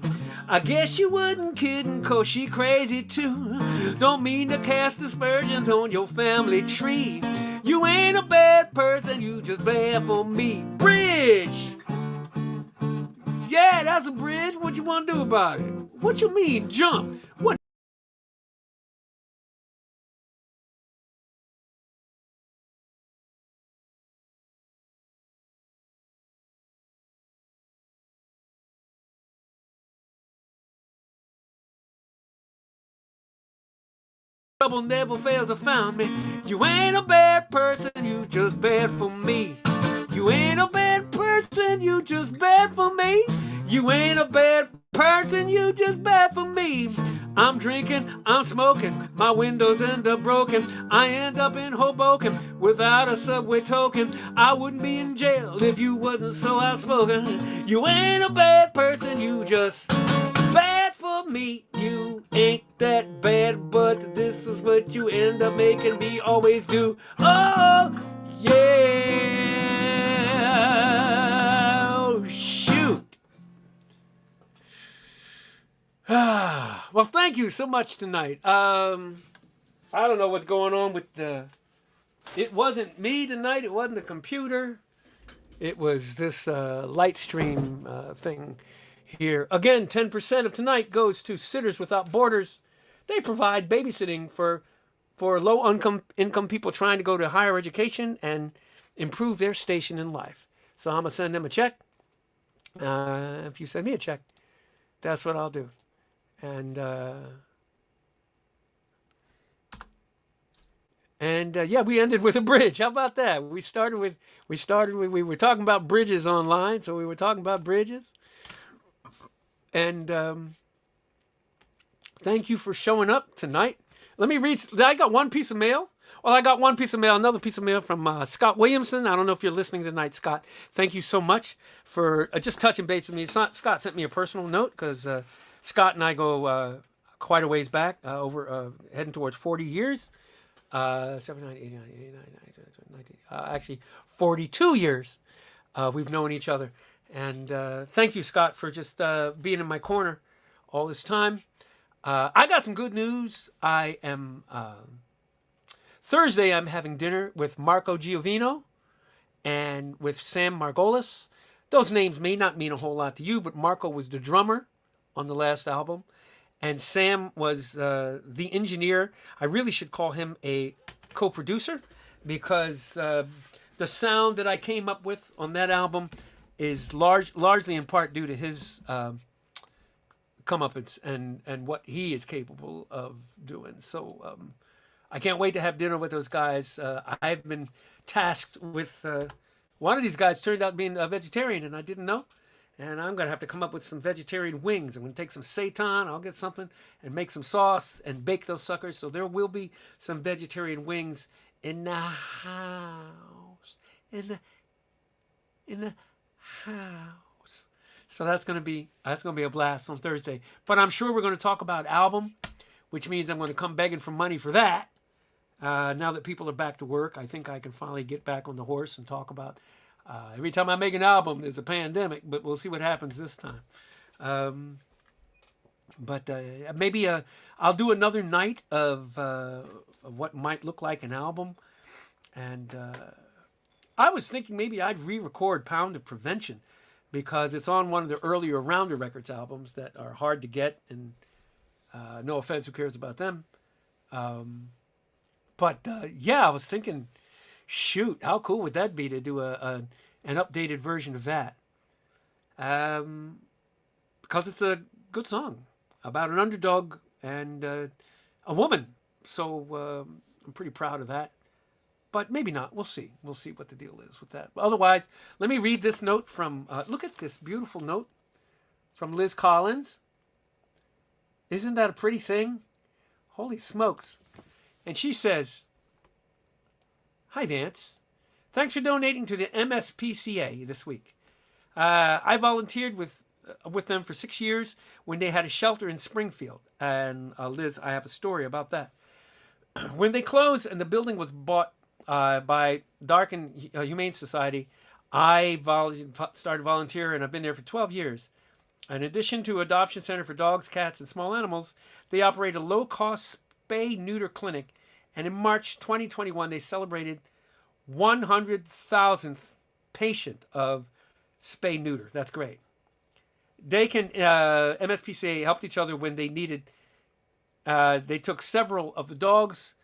I guess you wouldn't kiddin' 'cause she crazy too. Don't mean to cast aspersions on your family tree. You ain't a bad person, you just bad for me. Bridge! Yeah, that's a bridge. What you want to do about it? What you mean, jump? What? Trouble never fails to find me. You ain't a bad person, you just bad for me. You ain't a bad person, you just bad for me. You ain't a bad person, you just bad for me. I'm drinking, I'm smoking, my windows end up broken. I end up in Hoboken without a subway token. I wouldn't be in jail if you wasn't so outspoken. You ain't a bad person, you just bad for me. You ain't that bad, but this is what you end up making me always do. Oh, yeah. Oh, shoot. Well, thank you so much tonight. I don't know what's going on with the... It wasn't me tonight. It wasn't the computer. It was this light stream thing here. Again, 10% of tonight goes to Sitters Without Borders. They provide babysitting for low income people trying to go to higher education and improve their station in life. So I'm going to send them a check. If you send me a check, that's what I'll do. And yeah, we ended with a bridge. How about that? We were talking about bridges online, so we were talking about bridges. And thank you for showing up tonight. Let me read. I got one piece of mail. Well, I got one piece of mail, another piece of mail from Scott Williamson. I don't know if you're listening tonight, Scott. Thank you so much for just touching base with me. Scott sent me a personal note because Scott and I go quite a ways back, heading towards 40 years. 79, 89, 89, 90, actually 42 years we've known each other. And thank you, Scott, for just being in my corner all this time. I got some good news. I am... Thursday, I'm having dinner with Marco Giovino and with Sam Margolis. Those names may not mean a whole lot to you, but Marco was the drummer on the last album. And Sam was the engineer. I really should call him a co-producer because the sound that I came up with on that album is largely in part due to his comeuppance and what he is capable of doing. So I can't wait to have dinner with those guys. I've been tasked with one of these guys turned out being a vegetarian, and I didn't know. And I'm going to have to come up with some vegetarian wings. I'm going to take some seitan, I'll get something, and make some sauce and bake those suckers. So there will be some vegetarian wings in the house. In the house. So that's going to be a blast on Thursday. But I'm sure we're going to talk about album, which means I'm going to come begging for money for that. Now that people are back to work, I think I can finally get back on the horse and talk about. Every time I make an album, there's a pandemic, but we'll see what happens this time. But maybe I'll do another night of what might look like an album. And I was thinking maybe I'd re-record Pound of Prevention because it's on one of the earlier Rounder Records albums that are hard to get. And no offense, who cares about them? But yeah, I was thinking, shoot, how cool would that be to do an updated version of that? Because it's a good song about an underdog and a woman. So I'm pretty proud of that. But maybe not. We'll see. We'll see what the deal is with that. But otherwise, let me read this note from, look at this beautiful note from Liz Collins. Isn't that a pretty thing? Holy smokes. And she says, "Hi, Vance. Thanks for donating to the MSPCA this week. I volunteered with them for 6 years when they had a shelter in Springfield. And Liz, I have a story about that. When they closed and the building was bought by Darkin Humane Society, I started volunteering, and I've been there for 12 years. In addition to adoption center for dogs, cats, and small animals, they operate a low-cost spay-neuter clinic. And in March 2021, they celebrated 100,000th patient of spay-neuter. That's great. They can, MSPCA helped each other when they needed. They took several of the dogs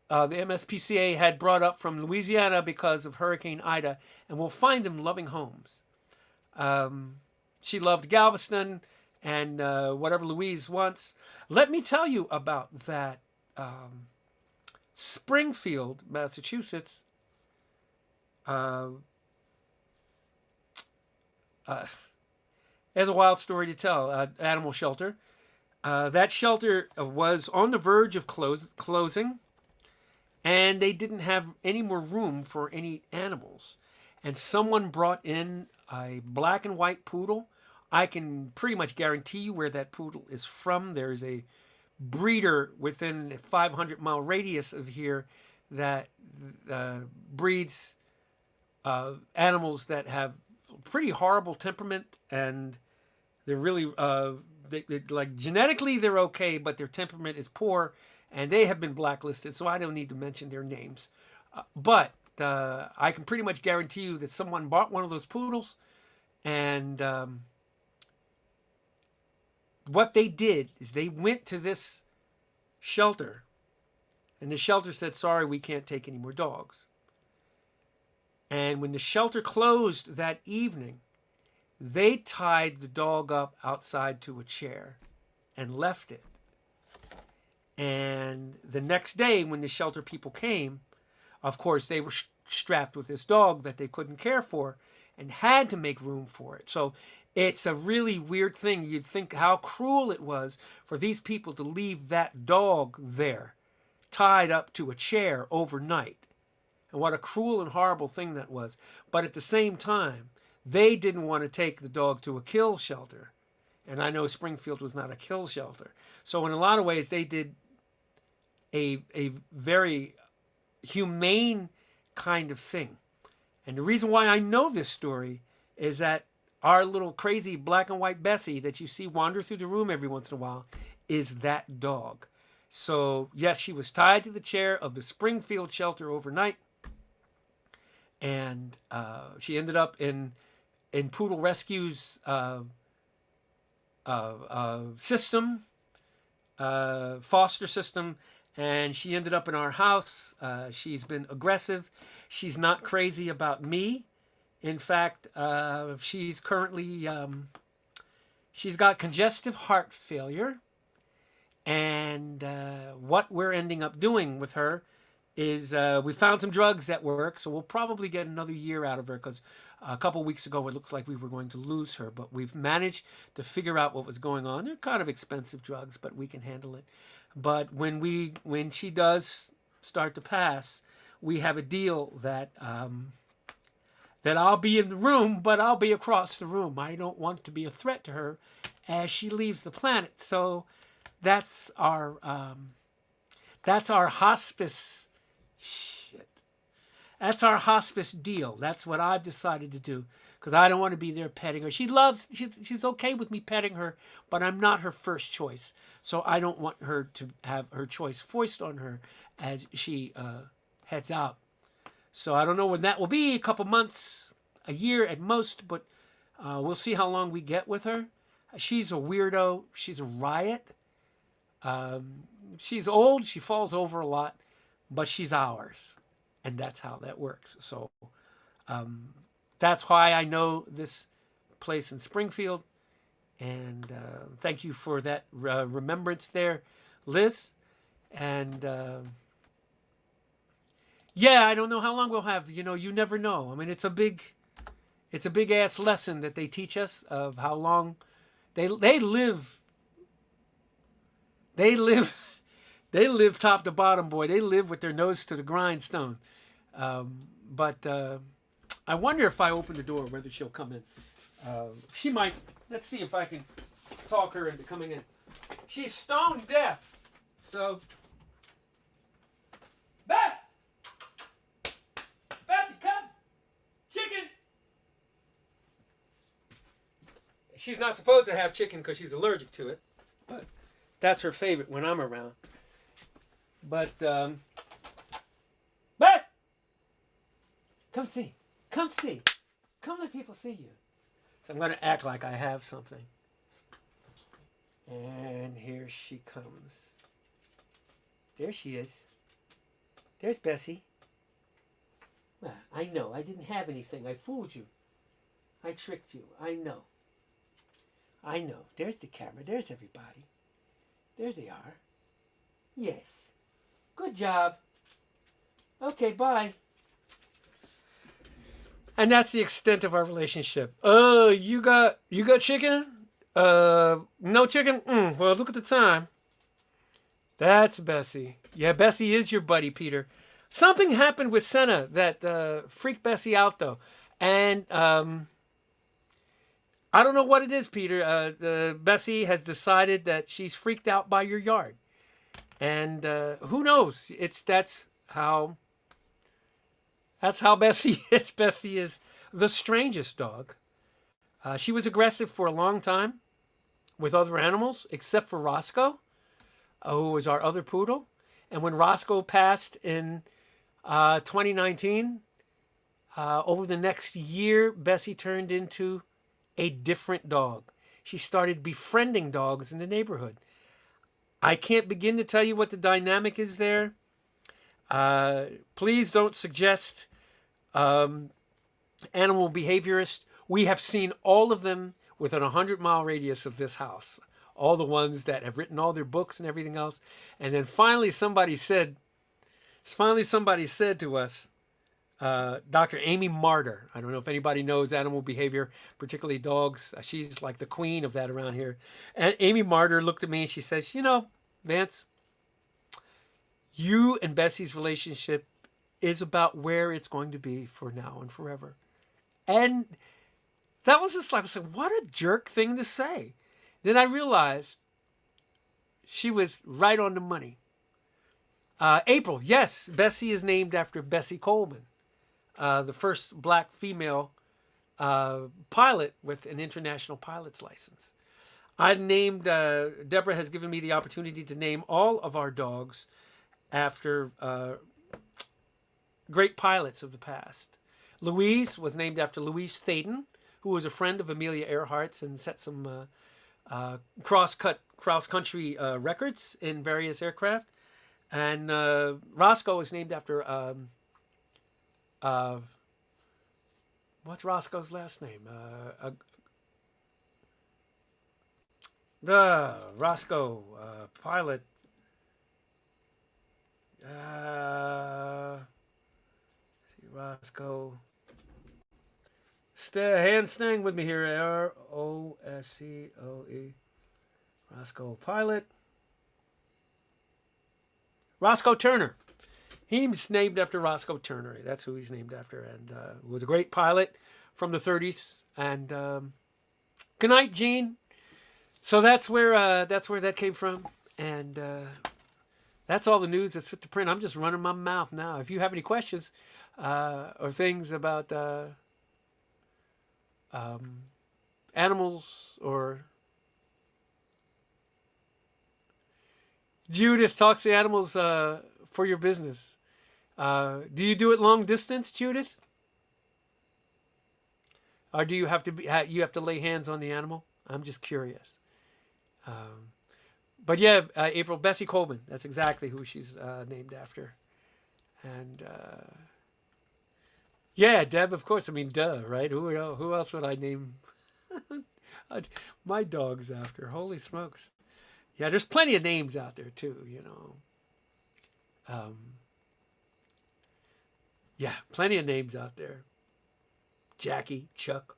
the MSPCA had brought up from Louisiana because of Hurricane Ida, and will find them loving homes. She loved Galveston and whatever Louise wants. Let me tell you about that. Springfield, Massachusetts. There's a wild story to tell. Animal shelter. That shelter was on the verge of closing, and they didn't have any more room for any animals. And someone brought in a black and white poodle. I can pretty much guarantee you where that poodle is from. There's a breeder within a 500-mile radius of here that breeds animals that have pretty horrible temperament, and they're really like genetically they're okay, but their temperament is poor, and they have been blacklisted, so I don't need to mention their names. But I can pretty much guarantee you that someone bought one of those poodles, and what they did is they went to this shelter, and the shelter said, "Sorry, we can't take any more dogs." And when the shelter closed that evening, they tied the dog up outside to a chair and left it. And the next day, when the shelter people came, of course, they were strapped with this dog that they couldn't care for and had to make room for it. So it's a really weird thing. You'd think how cruel it was for these people to leave that dog there, tied up to a chair overnight. And what a cruel and horrible thing that was. But at the same time, they didn't want to take the dog to a kill shelter. And I know Springfield was not a kill shelter. So in a lot of ways, they did a very humane kind of thing. And the reason why I know this story is that our little crazy black and white Bessie that you see wander through the room every once in a while is that dog. So yes, she was tied to the chair of the Springfield shelter overnight. And she ended up in Poodle Rescue's system, foster system, and she ended up in our house. She's been aggressive. She's not crazy about me. In fact, she's currently she's got congestive heart failure, and what we're ending up doing with her is we found some drugs that work, so we'll probably get another year out of her because a couple weeks ago it looks like we were going to lose her, but we've managed to figure out what was going on. They're kind of expensive drugs, but we can handle it. But when she does start to pass, we have a deal that that I'll be in the room, but I'll be across the room. I don't want to be a threat to her as she leaves the planet. So that's our hospice shit. That's our hospice deal. That's what I've decided to do because I don't want to be there petting her. She's okay with me petting her, but I'm not her first choice. So I don't want her to have her choice foisted on her as she heads out. So I don't know when that will be, a couple months, a year at most, but we'll see how long we get with her. She's a weirdo. She's a riot. She's old. She falls over a lot, but she's ours. And that's how that works. So that's why I know this place in Springfield. And thank you for that remembrance there, Liz. And yeah, I don't know how long we'll have. You know, you never know. I mean, it's a big ass lesson that they teach us of how long they live. They live they live top to bottom, boy. They live with their nose to the grindstone. But I wonder if I open the door whether she'll come in. She might. Let's see if I can talk her into coming in. She's stone deaf, so. Beth! Bessie, come! Chicken! She's not supposed to have chicken because she's allergic to it, but that's her favorite when I'm around. But, Beth! Come see. Come see. Come let people see you. So I'm going to act like I have something. And here she comes. There she is. There's Bessie. Well, I know. I didn't have anything. I fooled you. I tricked you. I know. I know. There's the camera. There's everybody. There they are. Yes. Good job. Okay, bye. And that's the extent of our relationship. Oh, you got chicken? No chicken? Well, look at the time. That's Bessie. Yeah, Bessie is your buddy, Peter. Something happened with Senna that freaked Bessie out, though. And I don't know what it is, Peter. Bessie has decided that she's freaked out by your yard. And who knows? That's how Bessie is. Bessie is the strangest dog. She was aggressive for a long time with other animals, except for Roscoe, who was our other poodle. And when Roscoe passed in 2019, over the next year, Bessie turned into a different dog. She started befriending dogs in the neighborhood. I can't begin to tell you what the dynamic is there. Please don't suggest animal behaviorists. We have seen all of them within a 100-mile radius of this house. All the ones that have written all their books and everything else. And then finally somebody said to us, Dr. Amy Martyr. I don't know if anybody knows animal behavior, particularly dogs. She's like the queen of that around here. And Amy Martyr looked at me and she says, you know, Vance, you and Bessie's relationship is about where it's going to be for now and forever. And that was just like, I was like, what a jerk thing to say. Then I realized she was right on the money. April, yes, Bessie is named after Bessie Coleman, the first black female pilot with an international pilot's license. I named, Deborah has given me the opportunity to name all of our dogs after great pilots of the past. Louise was named after Louise Thaden, who was a friend of Amelia Earhart's and set some cross-country records in various aircraft. And Roscoe was named after What's Roscoe's last name? Roscoe, pilot. See, Roscoe. Staying with me here. Roscoe. Roscoe, pilot. Roscoe Turner. He's named after Roscoe Turner. That's who he's named after, and was a great pilot from the 30s. And good night, Gene. So that's where that came from, and that's all the news that's fit to print. I'm just running my mouth now. If you have any questions or things about animals, or Judith talks to animals for your business. Do you do it long distance, Judith? Or do you have to lay hands on the animal? I'm just curious. But yeah, April, Bessie Coleman. That's exactly who she's named after. And yeah, Deb, of course. I mean, duh, right? Who else would I name my dogs after? Holy smokes. Yeah, there's plenty of names out there too, you know. Yeah, plenty of names out there. Jackie, Chuck.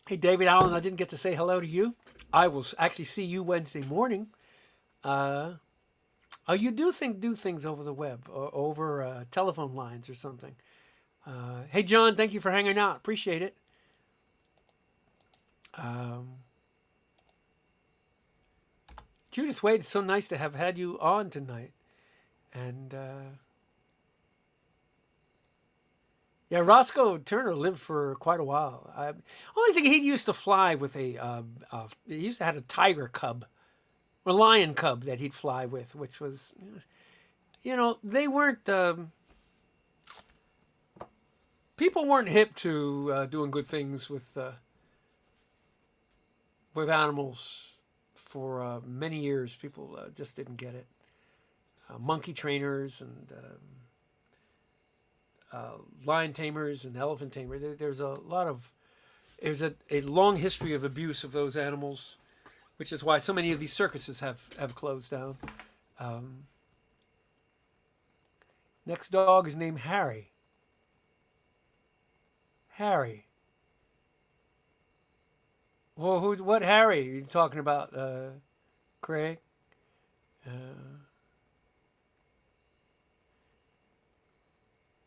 Hey, David Allen, I didn't get to say hello to you. I will actually see you Wednesday morning. You do things over the web or over telephone lines or something. Hey, John, thank you for hanging out. Appreciate it. Judith Wade, it's so nice to have had you on tonight. And yeah, Roscoe Turner lived for quite a while. Only thing, he used to fly with he used to have a tiger cub, or lion cub that he'd fly with, which was, you know, they weren't, people weren't hip to doing good things with animals for many years. People just didn't get it. Monkey trainers and lion tamers and elephant tamers. There's a long history of abuse of those animals, which is why so many of these circuses have closed down. Next dog is named Harry. Harry. Well, what Harry are you talking about, Craig?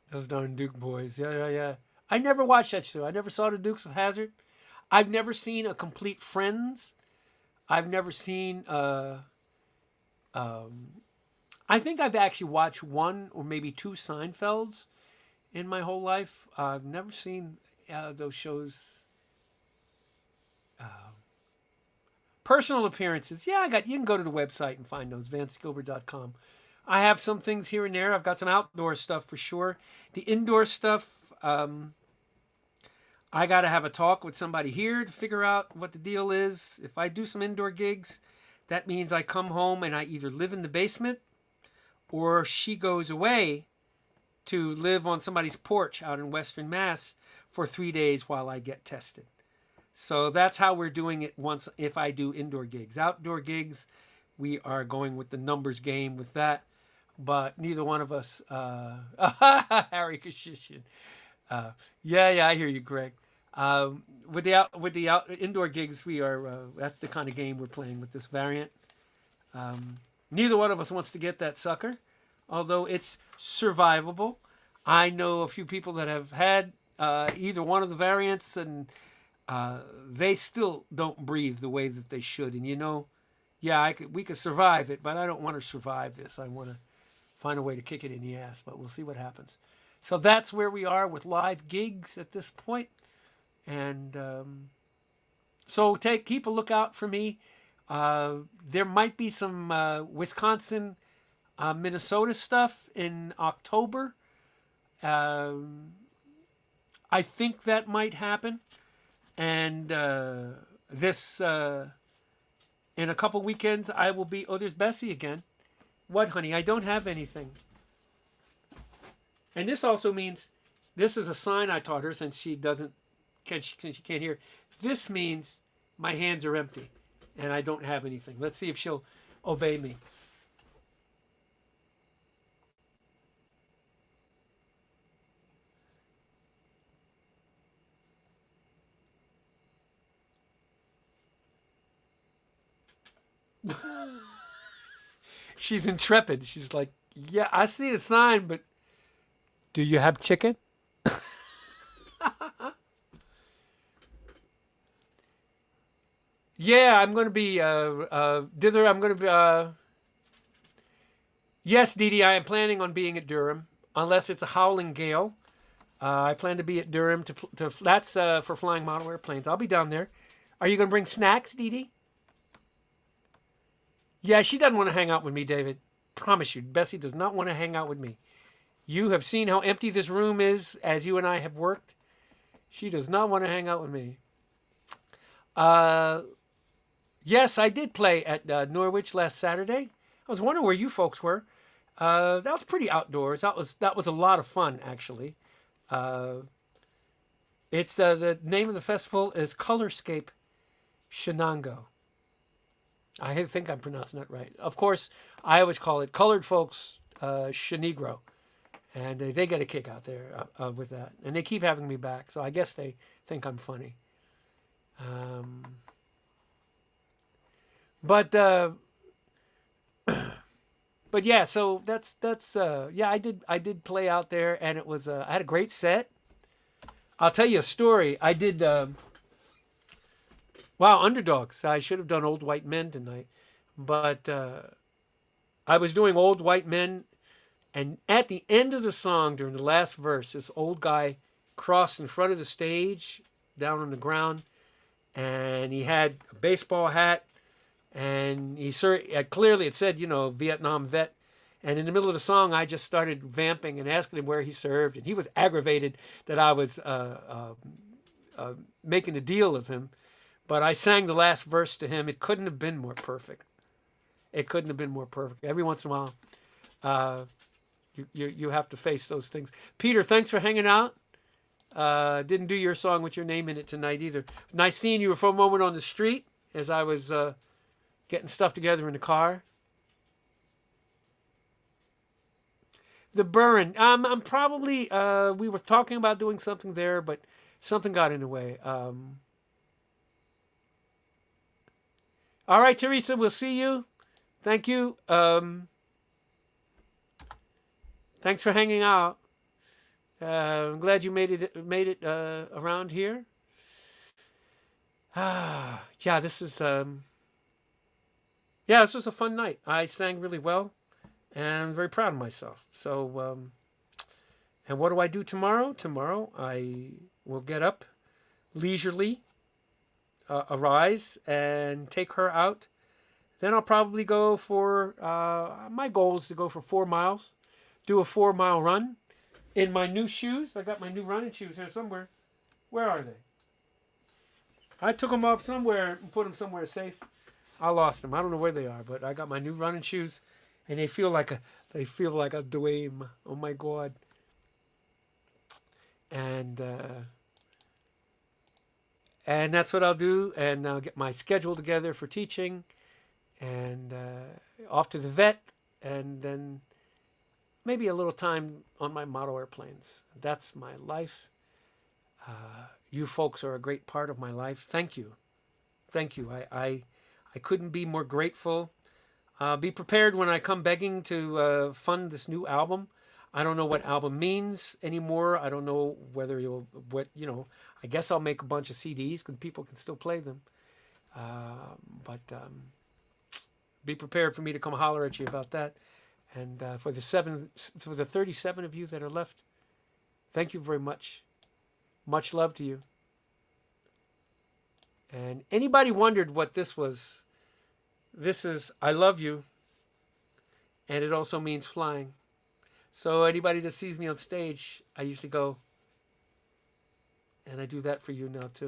Those darn Duke boys. Yeah. I never watched that show. I never saw the Dukes of Hazzard. I've never seen a complete Friends. I've never seen. I think I've actually watched one or maybe two Seinfelds in my whole life. I've never seen those shows. Personal appearances. Yeah, you can go to the website and find those, VanceGilbert.com. I have some things here and there. I've got some outdoor stuff for sure. The indoor stuff, I got to have a talk with somebody here to figure out what the deal is. If I do some indoor gigs, that means I come home and I either live in the basement or she goes away to live on somebody's porch out in Western Mass for 3 days while I get tested. So that's how we're doing it if I do indoor gigs. Outdoor gigs, we are going with the numbers game with that. But neither one of us, Harry Kashishian. Yeah, I hear you, Greg. With the indoor gigs, we are. That's the kind of game we're playing with this variant. Neither one of us wants to get that sucker, although it's survivable. I know a few people that have had either one of the variants, and they still don't breathe the way that they should. And we could survive it, but I don't want to survive this. I want to find a way to kick it in the ass, but we'll see what happens. So that's where we are with live gigs at this point. And so keep a lookout for me. There might be some Wisconsin, Minnesota stuff in October. I think that might happen. And this, in a couple weekends, I will be... Oh, there's Bessie again. What, honey? I don't have anything. And this also means, this is a sign I taught her since she doesn't, since she can't hear. This means my hands are empty and I don't have anything. Let's see if she'll obey me. She's intrepid. She's like, yeah, I see the sign, but do you have chicken? Yeah, I'm going to be, dither, I'm going to be, yes, Dee Dee, I am planning on being at Durham, unless it's a howling gale. I plan to be at Durham that's for flying model airplanes. I'll be down there. Are you going to bring snacks, Dee Dee? Yeah, she doesn't want to hang out with me, David. Promise you, Bessie does not want to hang out with me. You have seen how empty this room is as you and I have worked. She does not want to hang out with me. Yes, I did play at Norwich last Saturday. I was wondering where you folks were. That was pretty outdoors. That was a lot of fun, actually. It's the name of the festival is Colorscape Shenango. I think I'm pronouncing that right. Of course, I always call it Colored Folks Shenegro, and they get a kick out there with that. And they keep having me back, so I guess they think I'm funny. But yeah, so that's yeah, I did play out there, and it was I had a great set. I'll tell you a story. I did wow, Underdogs. I should have done Old White Men tonight, but I was doing Old White Men, and at the end of the song, during the last verse, this old guy crossed in front of the stage, down on the ground, and he had a baseball hat, and he clearly it said, Vietnam vet. And in the middle of the song, I just started vamping and asking him where he served, and he was aggravated that I was making a deal of him. But I sang the last verse to him. It couldn't have been more perfect. It couldn't have been more perfect. Every once in a while, you have to face those things. Peter, thanks for hanging out. Didn't do your song with your name in it tonight either. Nice seeing you for a moment on the street as I was getting stuff together in the car. The Burren. I'm probably, we were talking about doing something there, but something got in the way. All right, Teresa, we'll see you. Thank you. Thanks for hanging out. I'm glad you made it around here. Yeah, this is this was a fun night. I sang really well, and I'm very proud of myself. So, and what do I do tomorrow? Tomorrow I will get up leisurely, arise, and take her out. Then I'll probably go for, my goal is to go for 4 miles, do a 4-mile run in my new shoes. I got my new running shoes here somewhere. Where are they? I took them off somewhere and put them somewhere safe. I lost them. I don't know where they are, but I got my new running shoes, and they feel like a dream. Oh my God. And that's what I'll do. And I'll get my schedule together for teaching, and off to the vet, and then maybe a little time on my model airplanes. That's my life. You folks are a great part of my life. Thank you. Thank you. I couldn't be more grateful. Be prepared when I come begging to fund this new album. I don't know what album means anymore. I don't know whether I guess I'll make a bunch of CDs because people can still play them. But be prepared for me to come holler at you about that. And for the 37 of you that are left, thank you very much. Much love to you. And anybody wondered what this was? This is I love you. And it also means flying. So anybody that sees me on stage, I usually go, and I do that for you now too.